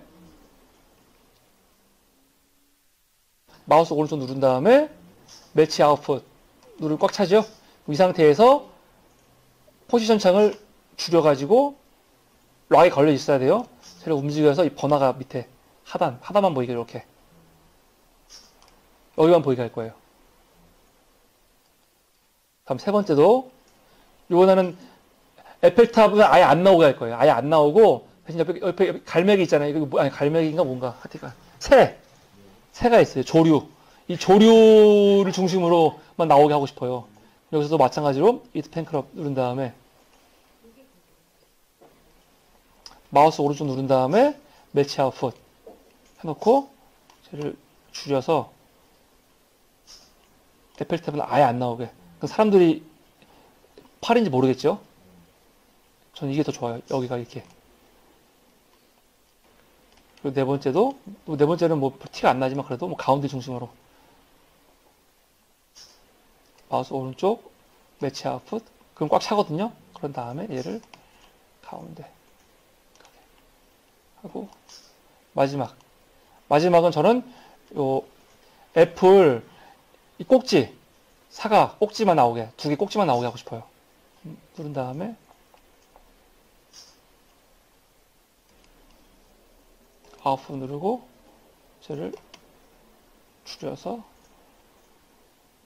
마우스 오른쪽 누른 다음에 매치 아웃풋 누르 꽉 차죠? 이 상태에서 포지션 창을 줄여가지고 락이 걸려 있어야 돼요. 쟤를 움직여서 이 번화가 밑에 하단만 보이게 이렇게 여기만 보이게 할 거예요. 다음 세 번째도 요거는 에펠탑은 아예 안 나오게 할 거예요. 아예 안 나오고 대신 옆에 갈매기 있잖아요. 이거 아니 갈매기인가 뭔가 하여튼 새가 있어요. 조류. 이 조류를 중심으로만 나오게 하고 싶어요. 여기서도 마찬가지로 이트 팬클럽 누른 다음에 마우스 오른쪽 누른 다음에 매치 아웃풋 해놓고 쟤를 줄여서 에펠탑은 아예 안 나오게. 사람들이 팔인지 모르겠죠? 저는 이게 더 좋아요. 여기가 이렇게. 그리고 네 번째는 뭐 티가 안 나지만 그래도 뭐 가운데 중심으로. 마우스 오른쪽, 매치 아웃풋. 그럼 꽉 차거든요? 그런 다음에 얘를 가운데. 하고, 마지막은 저는 요 애플 이 꼭지, 사과 꼭지만 나오게, 두 개 꼭지만 나오게 하고 싶어요. 누른 다음에 아웃풋 누르고 쟤를 줄여서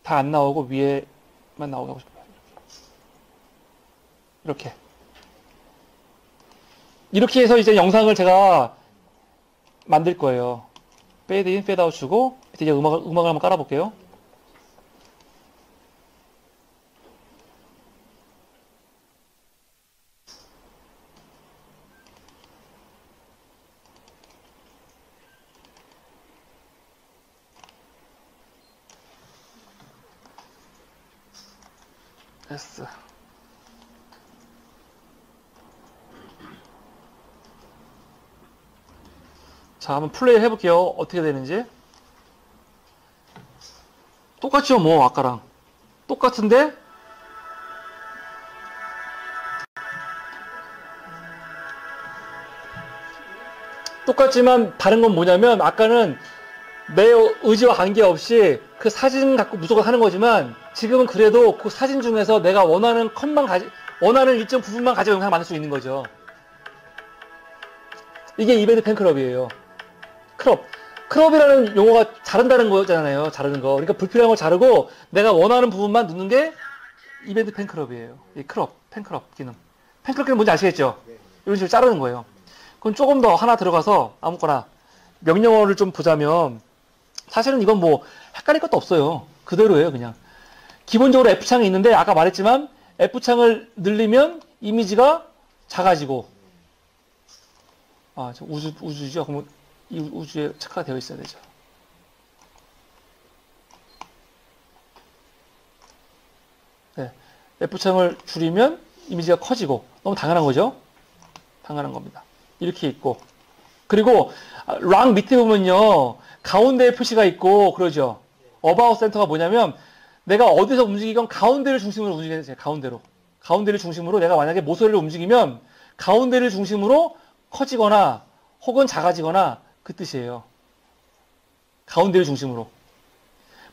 다 안 나오고 위에만 나오게 하고 싶어요. 이렇게 해서 이제 영상을 제가 만들 거예요. 페이드 인, 페이드 아웃 주고 이제 음악을 한번 깔아볼게요. 됐어. 자, 한번 플레이 해볼게요. 어떻게 되는지. 똑같죠, 뭐, 아까랑. 똑같은데, 똑같지만 다른 건 뭐냐면, 아까는 내 의지와 관계없이 그 사진 갖고 무조건 하는 거지만, 지금은 그래도 그 사진 중에서 내가 원하는 원하는 일정 부분만 가지고 영상을 만들 수 있는 거죠. 이게 이벤트 팬클럽이에요. 크롭이라는 용어가 자른다는 거잖아요. 자르는 거. 그러니까 불필요한 걸 자르고 내가 원하는 부분만 넣는 게 이벤트 팬클럽이에요. 이 팬클럽 기능. 팬클럽 기능 뭔지 아시겠죠? 이런 식으로 자르는 거예요. 그럼 조금 더 하나 들어가서 아무거나 명령어를 좀 보자면 사실은 이건 뭐 헷갈릴 것도 없어요. 그대로예요, 그냥. 기본적으로 F창이 있는데 아까 말했지만 F창을 늘리면 이미지가 작아지고, 저 우주죠? 그러면 이 우주에 체크가 되어 있어야 되죠. 네. F창을 줄이면 이미지가 커지고, 너무 당연한 거죠? 당연한 겁니다. 이렇게 있고. 그리고, 랑 밑에 보면요, 가운데에 표시가 있고, 그러죠? 어바웃 센터가 뭐냐면, 내가 어디서 움직이건 가운데를 중심으로 움직여야 돼요, 가운데로. 가운데를 중심으로 내가 만약에 모서리를 움직이면, 가운데를 중심으로 커지거나, 혹은 작아지거나, 그 뜻이에요. 가운데를 중심으로.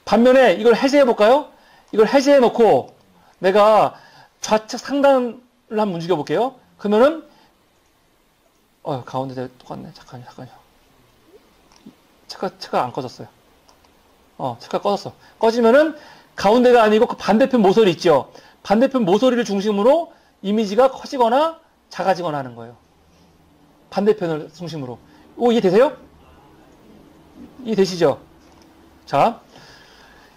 반면에 이걸 해제해 볼까요? 이걸 해제해 놓고, 내가 좌측 상단을 한번 움직여 볼게요. 그러면은, 가운데 똑같네. 잠깐요. 체크가 안 꺼졌어요. 체크가 꺼졌어. 꺼지면은, 가운데가 아니고 그 반대편 모서리 있죠? 반대편 모서리를 중심으로 이미지가 커지거나 작아지거나 하는 거예요. 반대편을 중심으로. 이해되세요? 이해되시죠? 자,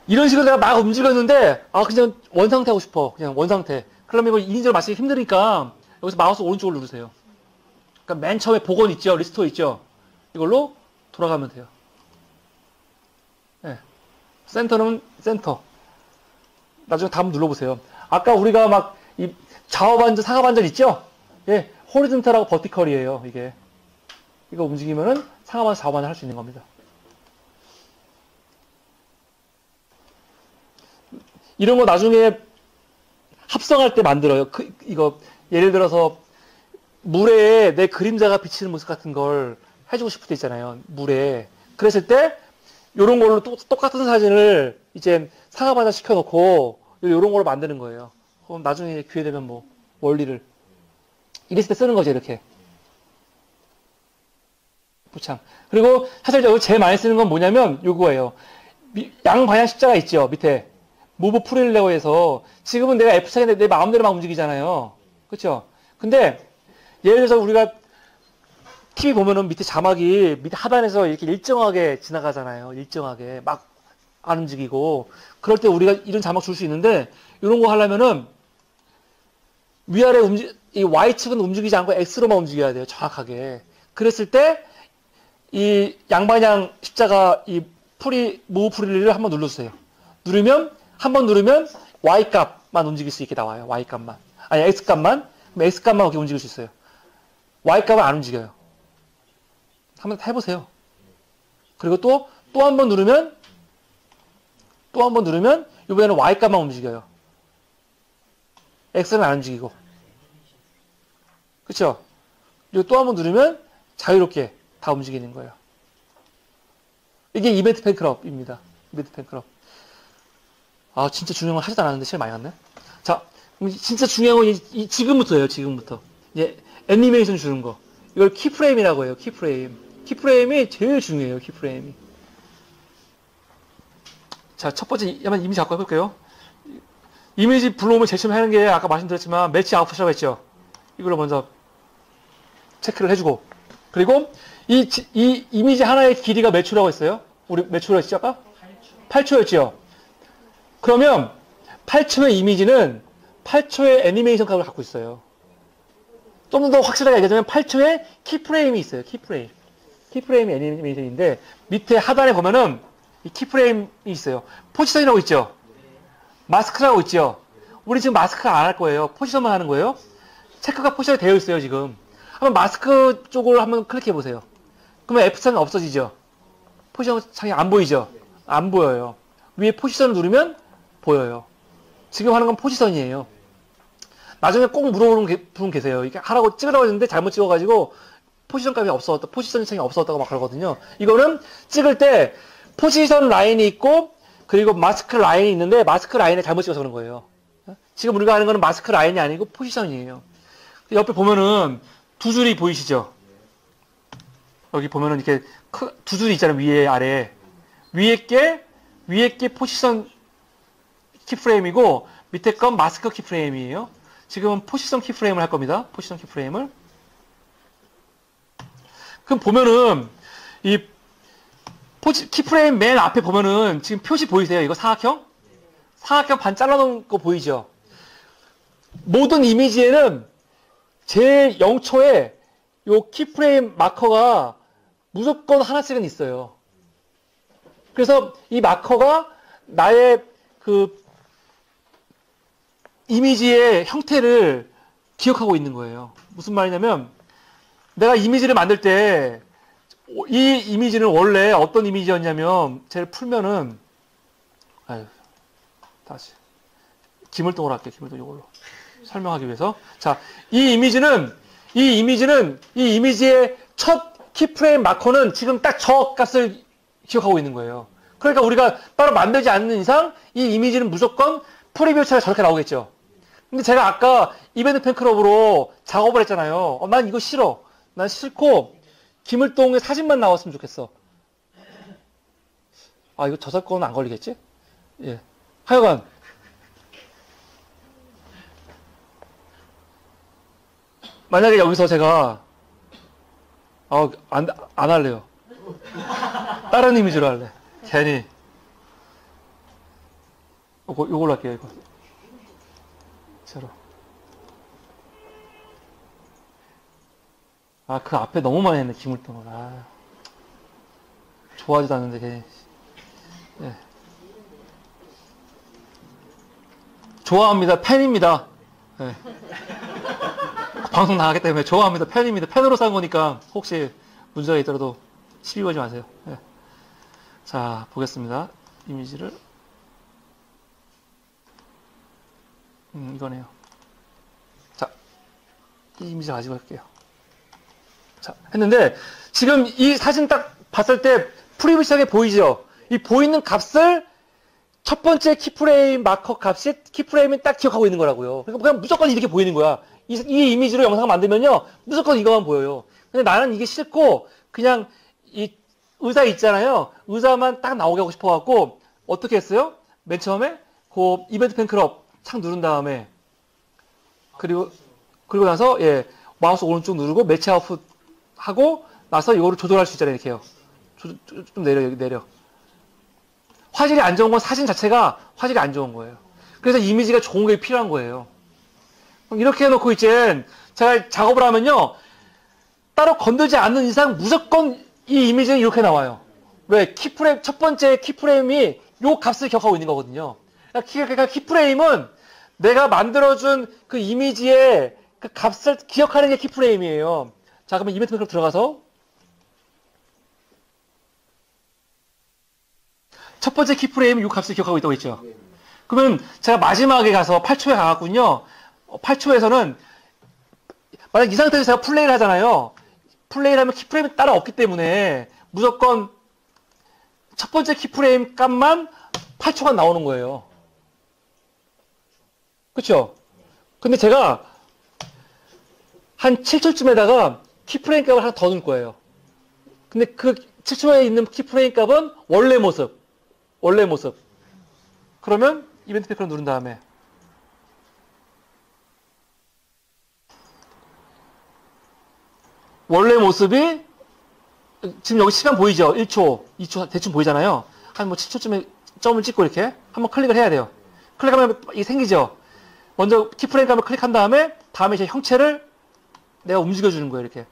이런 식으로 내가 막 움직였는데, 그냥 원상태 하고 싶어. 그냥 원상태. 그러면 이거 2인칭으로 맞추기 힘드니까, 여기서 마우스 오른쪽을 누르세요. 그러니까 맨 처음에 복원 있죠? 리스토어 있죠? 이걸로 돌아가면 돼요. 네. 센터는 센터. 나중에 다 한번 눌러보세요. 아까 우리가 막, 이 좌우반전, 상하반전 있죠? 예. 호리즌탈하고 버티컬이에요, 이게. 이거 움직이면은 상하반전, 좌우반전 할 수 있는 겁니다. 이런 거 나중에 합성할 때 만들어요. 이거, 예를 들어서, 물에 내 그림자가 비치는 모습 같은 걸 해주고 싶을 때 있잖아요. 물에. 그랬을 때, 요런 걸로 똑같은 사진을 이제 상하반전 시켜놓고, 요런 걸로 만드는 거예요. 그럼 나중에 기회 되면 원리를. 이랬을 때 쓰는 거죠, 이렇게. 부창. 그리고 사실 여기 제일 많이 쓰는 건 뭐냐면, 요거예요. 양방향 십자가 있죠, 밑에. 무브 프릴레어에서 지금은 내가 F창인데 내 마음대로 막 움직이잖아요. 그렇죠? 근데 예를 들어서 우리가 TV 보면은 밑에 자막이 밑에 하단에서 이렇게 일정하게 지나가잖아요. 일정하게 막 안 움직이고 그럴 때 우리가 이런 자막 줄 수 있는데 이런 거 하려면은 위아래 이 Y측은 움직이지 않고 X로만 움직여야 돼요. 정확하게. 그랬을 때 이 양방향 십자가 이 무브 프릴레어를 한번 눌러주세요. 한번 누르면 Y 값만 움직일 수 있게 나와요. Y 값만. 아니, X 값만. 그럼 X 값만 이렇게 움직일 수 있어요. Y 값은 안 움직여요. 한번 해보세요. 그리고 또 한 번 누르면, 이번에는 Y 값만 움직여요. X는 안 움직이고. 그쵸? 그리고 또 한 번 누르면 자유롭게 다 움직이는 거예요. 이게 이벤트 팬클럽입니다. 이벤트 팬클럽. 진짜 중요한 건 하지도 않았는데 시간 많이 갔네. 자, 진짜 중요한 건 지금부터예요, 지금부터. 애니메이션 주는 거. 이걸 키프레임이라고 해요, 키프레임. 키프레임이 제일 중요해요, 키프레임이. 자, 첫 번째, 이미지 갖고 해볼게요. 이미지 불러오면 제일 처음 하는 게 아까 말씀드렸지만, 매치 아웃풋이라고 했죠. 이걸로 먼저 체크를 해주고. 그리고 이 이미지 하나의 길이가 몇 초라고 했어요? 우리 몇 초라고 했죠, 아까? 8초였죠. 그러면 8초의 이미지는 8초의 애니메이션 값을 갖고 있어요. 좀 더 확실하게 얘기하자면 8초의 키프레임이 있어요. 키프레임이 애니메이션인데 밑에 하단에 보면은 이 키프레임이 있어요. 포지션이라고 있죠. 마스크라고 있죠. 우리 지금 마스크 안 할 거예요. 포지션만 하는 거예요. 체크가 포지션이 되어 있어요, 지금. 한번 마스크 쪽을 한번 클릭해 보세요. 그러면 F창이 없어지죠. 포지션 창이 안 보이죠. 안 보여요. 위에 포지션을 누르면 보여요. 지금 하는 건 포지션이에요. 나중에 꼭 물어보는 분 계세요. 이게 하라고 찍으라고 했는데 잘못 찍어가지고 포지션 값이 없어졌다. 포지션 창이 없어졌다고 막 그러거든요. 이거는 찍을 때 포지션 라인이 있고 그리고 마스크 라인이 있는데 마스크 라인에 잘못 찍어서 그런 거예요. 지금 우리가 하는 거는 마스크 라인이 아니고 포지션이에요. 옆에 보면은 두 줄이 보이시죠? 여기 보면은 이렇게 두 줄이 있잖아요. 위에 아래. 위에 게 포지션 키프레임이고 밑에 건 마스크 키프레임이에요. 지금은 포지션 키프레임을 할 겁니다. 포지션 키프레임을. 그럼 보면은 이 키프레임 맨 앞에 보면은 지금 표시 보이세요? 이거 사각형? 사각형 반 잘라놓은 거 보이죠? 모든 이미지에는 제 0초에 요 키프레임 마커가 무조건 하나씩은 있어요. 그래서 이 마커가 나의 그 이미지의 형태를 기억하고 있는 거예요. 무슨 말이냐면 내가 이미지를 만들 때 이 이미지는 원래 어떤 이미지였냐면 쟤를 풀면은 아유 다시 기물동을 할게요. 기물동 이걸로 설명하기 위해서. 자, 이 이미지의 첫 키프레임 마커는 지금 딱 저 값을 기억하고 있는 거예요. 그러니까 우리가 따로 만들지 않는 이상 이 이미지는 무조건 프리뷰 차가 저렇게 나오겠죠. 근데 제가 아까 이벤트 팬클럽으로 작업을 했잖아요. 난 이거 싫어. 난 싫고 김을동의 사진만 나왔으면 좋겠어. 아, 이거 저작권은 안 걸리겠지? 예. 하여간 만약에 여기서 제가 안 할래요. 다른 이미지로 할래. 괜히 요걸로 할게요. 이거 새로. 그 앞에 너무 많이 했네, 기물동을. 좋아하지도 않는데, 괜히. 예. 좋아합니다. 팬입니다. 예. 방송 나가기 때문에 좋아합니다. 팬입니다. 팬으로 산 거니까, 혹시 문제가 있더라도 시비 걸지 마세요. 예. 자, 보겠습니다. 이미지를. 이거네요. 자, 이 이미지 가지고 할게요. 자, 했는데, 지금 이 사진 딱 봤을 때 프리뷰 시작에 보이죠? 이 보이는 값을 첫 번째 키프레임 마커 값이 키프레임이 딱 기억하고 있는 거라고요. 그러니까 그냥 무조건 이렇게 보이는 거야. 이 이미지로 영상을 만들면요, 무조건 이거만 보여요. 근데 나는 이게 싫고, 그냥 이 의자 있잖아요. 의자만 딱 나오게 하고 싶어갖고, 어떻게 했어요? 맨 처음에, 그 이벤트 팬클럽 창 누른 다음에, 그리고 나서, 예, 마우스 오른쪽 누르고 매치 아웃풋 하고 나서 이거를 조절할 수 있잖아요. 이렇게요. 좀 내려, 여기 내려. 화질이 안 좋은 건 사진 자체가 화질이 안 좋은 거예요. 그래서 이미지가 좋은 게 필요한 거예요. 그럼 이렇게 해놓고 이제 제가 작업을 하면요, 따로 건들지 않는 이상 무조건 이 이미지는 이렇게 나와요. 왜? 첫 번째 키프레임이 요 값을 기억하고 있는 거거든요. 그러니까 키프레임은 내가 만들어준 그 이미지의 그 값을 기억하는 게 키프레임이에요. 자, 그러면 이벤트 팬클럽 들어가서 첫 번째 키프레임은 이 값을 기억하고 있다고 했죠. 그러면 제가 마지막에 가서 8초에 가갖군요. 8초에서는 만약 이 상태에서 제가 플레이를 하잖아요. 플레이를 하면 키프레임이 따로 없기 때문에 무조건 첫 번째 키프레임 값만 8초간 나오는 거예요. 그렇죠? 근데 제가 한 7초쯤에다가 키프레임 값을 하나 더 넣을 거예요. 근데 그 7초에 있는 키프레임 값은 원래 모습. 그러면 이벤트 팬클럽 누른 다음에 원래 모습이 지금 여기 시간 보이죠? 1초, 2초 대충 보이잖아요. 한 뭐 7초쯤에 점을 찍고 이렇게 한번 클릭을 해야 돼요. 클릭하면 이게 생기죠? 먼저 키프레임 값을 클릭한 다음에 제 형체를 내가 움직여주는 거예요. 이렇게.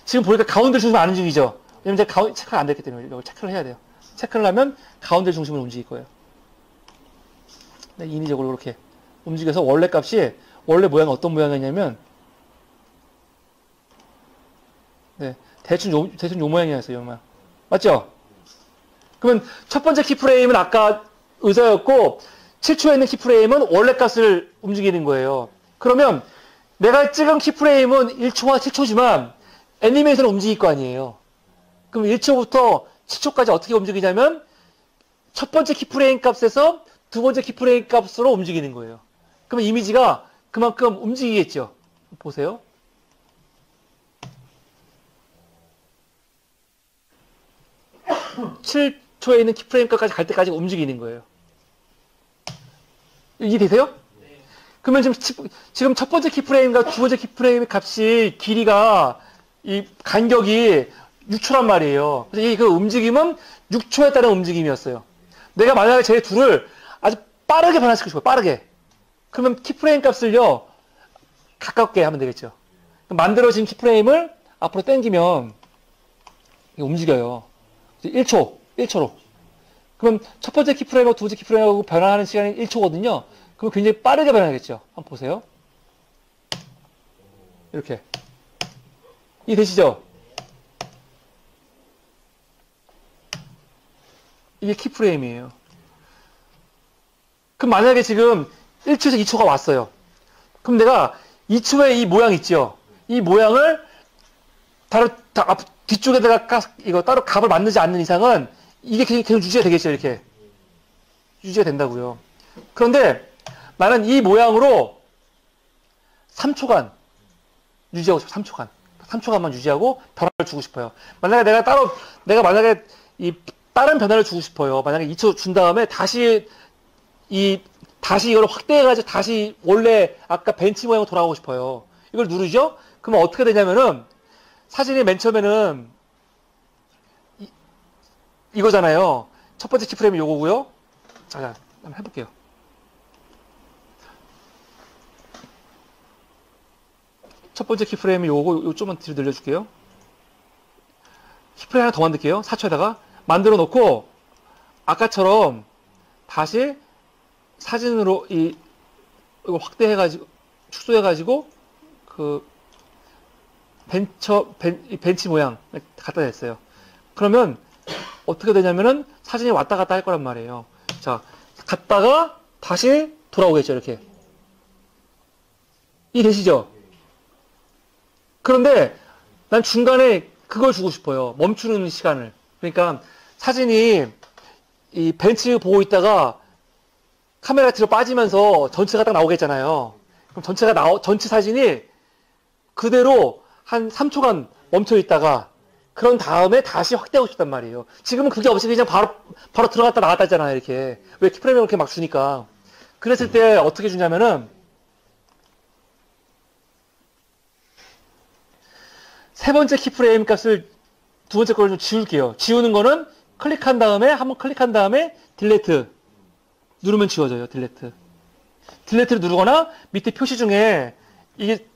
지금 보니까 가운데 중심을 아는 중이죠? 왜냐면 제가 체크가 안 됐기 때문에 이걸 체크를 해야 돼요. 체크를 하면 가운데 중심을 움직일 거예요. 네, 인위적으로 이렇게 움직여서 원래 모양은 어떤 모양이냐면, 네, 대충 요 모양이었어요, 요 모양. 맞죠? 그러면 첫 번째 키프레임은 아까 의자였고, 7초에 있는 키프레임은 원래 값을 움직이는 거예요. 그러면 내가 찍은 키프레임은 1초와 7초지만 애니메이션은 움직일 거 아니에요. 그럼 1초부터 7초까지 어떻게 움직이냐면 첫 번째 키프레임 값에서 두 번째 키프레임 값으로 움직이는 거예요. 그러면 이미지가 그만큼 움직이겠죠. 보세요. (7초에) 있는 키프레임 값까지 갈 때까지 움직이는 거예요. 이해되세요? 네. 그러면 지금 첫 번째 키프레임과 두 번째 키프레임 값이 길이가 이 간격이 6초란 말이에요. 그래서 이 그 움직임은 6초에 따른 움직임이었어요. 내가 만약에 제 둘을 아주 빠르게 변화시키고 싶어요. 빠르게. 그러면 키프레임 값을요, 가깝게 하면 되겠죠. 만들어진 키프레임을 앞으로 당기면 이게 움직여요. 1초로. 그럼 첫 번째 키프레임하고 두 번째 키프레임하고 변화하는 시간이 1초거든요. 그럼 굉장히 빠르게 변하겠죠. 한번 보세요. 이렇게. 이해되시죠? 이게 키프레임이에요. 그럼 만약에 지금 1초에서 2초가 왔어요. 그럼 내가 2초에 이 모양 있죠? 이 모양을 뒤쪽에다가 이거 따로 값을 만들지 않는 이상은 이게 계속 유지가 되겠죠, 이렇게. 유지가 된다고요. 그런데 나는 이 모양으로 3초간 유지하고 싶어요, 3초간. 3초간만 유지하고 변화를 주고 싶어요. 만약에 내가 만약에 다른 변화를 주고 싶어요. 만약에 2초 준 다음에 다시 이걸 확대해가지고 다시 원래 아까 벤치 모양으로 돌아가고 싶어요. 이걸 누르죠? 그러면 어떻게 되냐면은 사진이 맨 처음에는 이거잖아요. 첫 번째 키프레임이 요거고요. 자, 한번 해볼게요. 첫 번째 키프레임이 요거 좀만 뒤로 늘려줄게요. 키프레임 하나 더 만들게요. 4초에다가 만들어 놓고 아까처럼 다시 사진으로 이거 확대해가지고 축소해가지고 그 벤치 모양 갖다 댔어요. 그러면 어떻게 되냐면은 사진이 왔다 갔다 할 거란 말이에요. 자, 갔다가 다시 돌아오겠죠, 이렇게. 이해되시죠? 그런데 난 중간에 그걸 주고 싶어요. 멈추는 시간을. 그러니까 사진이 이 벤치 보고 있다가 카메라 뒤로 빠지면서 전체가 딱 나오겠잖아요. 그럼 전체 사진이 그대로 한 3초간 멈춰 있다가 그런 다음에 다시 확대하고 싶단 말이에요. 지금은 그게 없이 그냥 바로 들어갔다 나갔다 하잖아요, 이렇게. 왜 키프레임을 이렇게 막 주니까. 그랬을 때 어떻게 주냐면은 세 번째 키프레임 값을 두 번째 걸 좀 지울게요. 지우는 거는 한번 클릭한 다음에 딜레트 누르면 지워져요. 딜레트를 누르거나 밑에 표시 중에 이게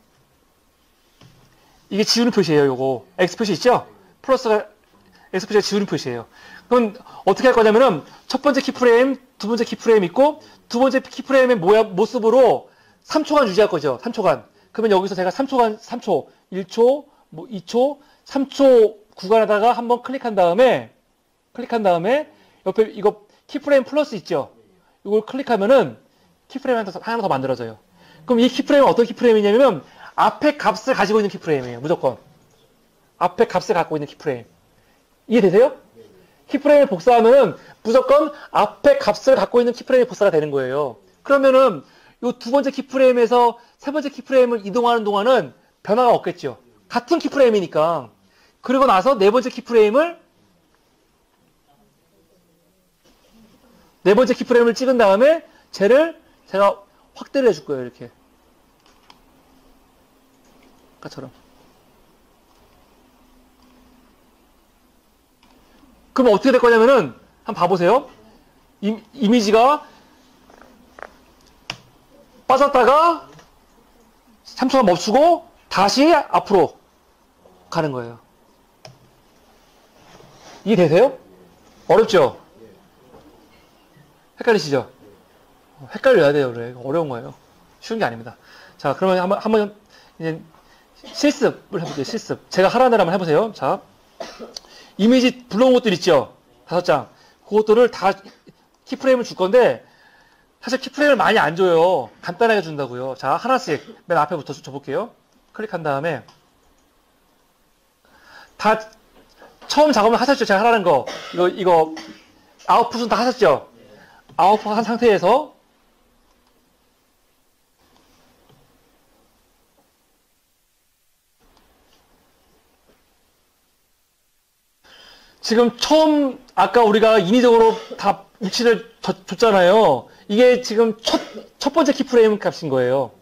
지우는 표시예요. 요거 X 표시 있죠? 플러스가 X 표시가 지우는 표시예요. 그럼 어떻게 할 거냐면은 첫 번째 키프레임, 두 번째 키프레임 있고 두 번째 키프레임의 모습으로 3초간 유지할 거죠. 3초간. 그러면 여기서 제가 3초, 1초, 2초, 3초 구간에다가 한번 클릭한 다음에 옆에 이거 키프레임 플러스 있죠? 이걸 클릭하면은 키프레임 하나 더 만들어져요. 그럼 이 키프레임은 어떤 키프레임이냐면 앞에 값을 가지고 있는 키프레임이에요. 무조건. 앞에 값을 갖고 있는 키프레임. 이해되세요? 키프레임을 복사하면은 무조건 앞에 값을 갖고 있는 키프레임이 복사가 되는 거예요. 그러면은 이 두 번째 키프레임에서 세 번째 키프레임을 이동하는 동안은 변화가 없겠죠. 같은 키프레임이니까. 그리고 나서 네 번째 키프레임을 찍은 다음에 제가 확대를 해줄 거예요. 이렇게. 아까처럼. 그럼 어떻게 될 거냐면은 한번 봐보세요. 이미지가 빠졌다가 3초간 멈추고 다시 앞으로 가는 거예요. 이해되세요? 어렵죠? 헷갈리시죠? 헷갈려야 돼요. 그래. 어려운 거예요. 쉬운 게 아닙니다. 자, 그러면 한번 이제 실습을 해볼게요. 실습. 제가 하라는 대로 한번 해보세요. 자, 이미지 불러온 것들 있죠? 5장. 그것들을 다 키프레임을 줄 건데 사실 키프레임을 많이 안 줘요. 간단하게 준다고요. 자, 하나씩 맨 앞에부터 줘볼게요. 클릭한 다음에 다 처음 작업을 하셨죠? 제가 하라는 거. 이거 아웃풋은 다 하셨죠? 아웃풋 한 상태에서 지금 처음 아까 우리가 인위적으로 다 위치를 줬잖아요. 이게 지금 첫 번째 키프레임 값인 거예요.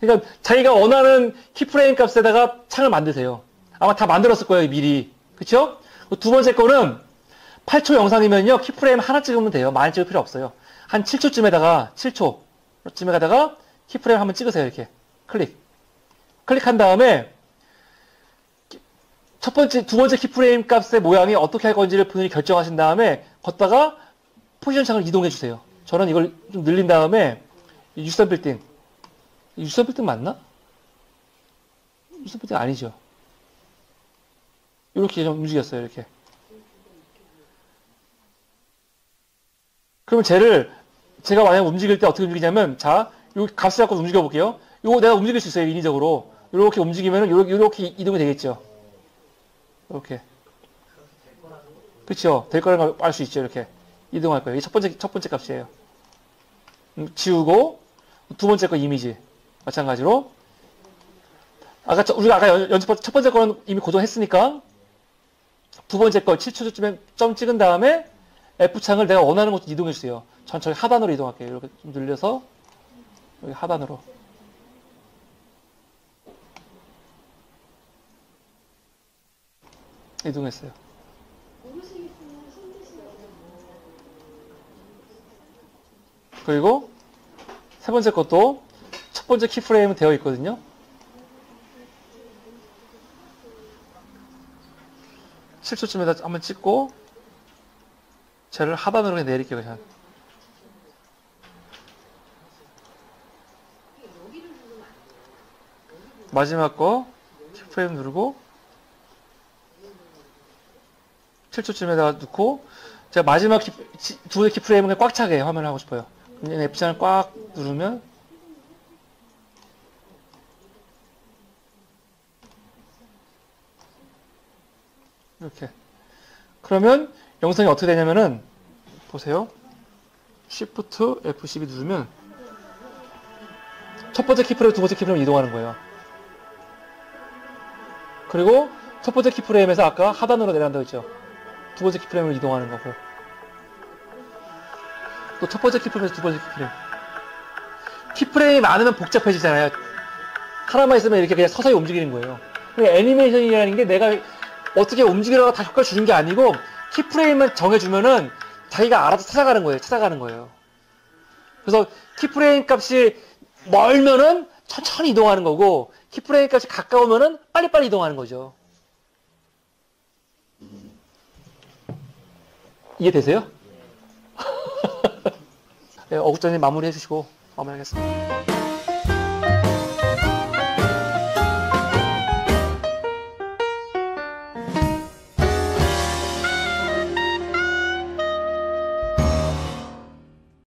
그러니까 자기가 원하는 키프레임 값에다가 창을 만드세요. 아마 다 만들었을 거예요, 미리. 그쵸? 두 번째 거는 8초 영상이면요, 키프레임 하나 찍으면 돼요. 많이 찍을 필요 없어요. 한 7초쯤에다가 키프레임 한번 찍으세요, 이렇게. 클릭. 클릭한 다음에 두 번째 키프레임 값의 모양이 어떻게 할 건지를 본인이 결정하신 다음에 걷다가 포지션 창을 이동해 주세요. 저는 이걸 좀 늘린 다음에 유선 빌딩. 유선 빌딩 맞나? 유선 빌딩 아니죠. 이렇게 좀 움직였어요. 이렇게. 그러면 제가 만약에 움직일 때 어떻게 움직이냐면, 자, 요 값을 갖고 움직여 볼게요. 요거 내가 움직일 수 있어요. 인위적으로. 이렇게 움직이면은 이렇게 이동이 되겠죠. 이렇게. 그쵸? 될 거라는 걸 알 수 있죠. 이렇게. 이동할 거예요. 이게 첫 번째 값이에요. 지우고, 두 번째 거 이미지. 마찬가지로. 우리가 아까 연습할 첫 번째 거는 이미 고정했으니까, 두 번째 거 7초쯤에 점 찍은 다음에, F창을 내가 원하는 곳으로 이동해 주세요. 천천히 하단으로 이동할게요. 이렇게 좀 늘려서, 여기 하단으로. 이동했어요. 그리고 세 번째 것도 첫 번째 키프레임은 되어 있거든요. (7초쯤에다) 한번 찍고 쟤를 하단으로 그냥 내릴게요. 그냥. 마지막 거 키프레임 누르고 7초쯤에다가 넣고 제가 마지막 두 번째 키프레임은 꽉 차게 화면을 하고 싶어요. 그럼 F창을 꽉 누르면 이렇게. 그러면 영상이 어떻게 되냐면은 보세요. Shift F12 누르면 첫 번째 키프레임, 두 번째 키프레임 이동하는 거예요. 그리고 첫 번째 키프레임에서 아까 하단으로 내려간다고 했죠. 두 번째 키프레임으로 이동하는 거고. 또 첫 번째 키프레임에서 두 번째 키프레임. 키프레임이 많으면 복잡해지잖아요. 하나만 있으면 이렇게 그냥 서서히 움직이는 거예요. 애니메이션이라는 게 내가 어떻게 움직이려고 다 효과를 주는 게 아니고 키프레임만 정해주면은 자기가 알아서 찾아가는 거예요. 그래서 키프레임 값이 멀면은 천천히 이동하는 거고 키프레임 값이 가까우면은 빨리빨리 이동하는 거죠. 이해되세요? 네, 어국장님 마무리 해주시고 마무리하겠습니다.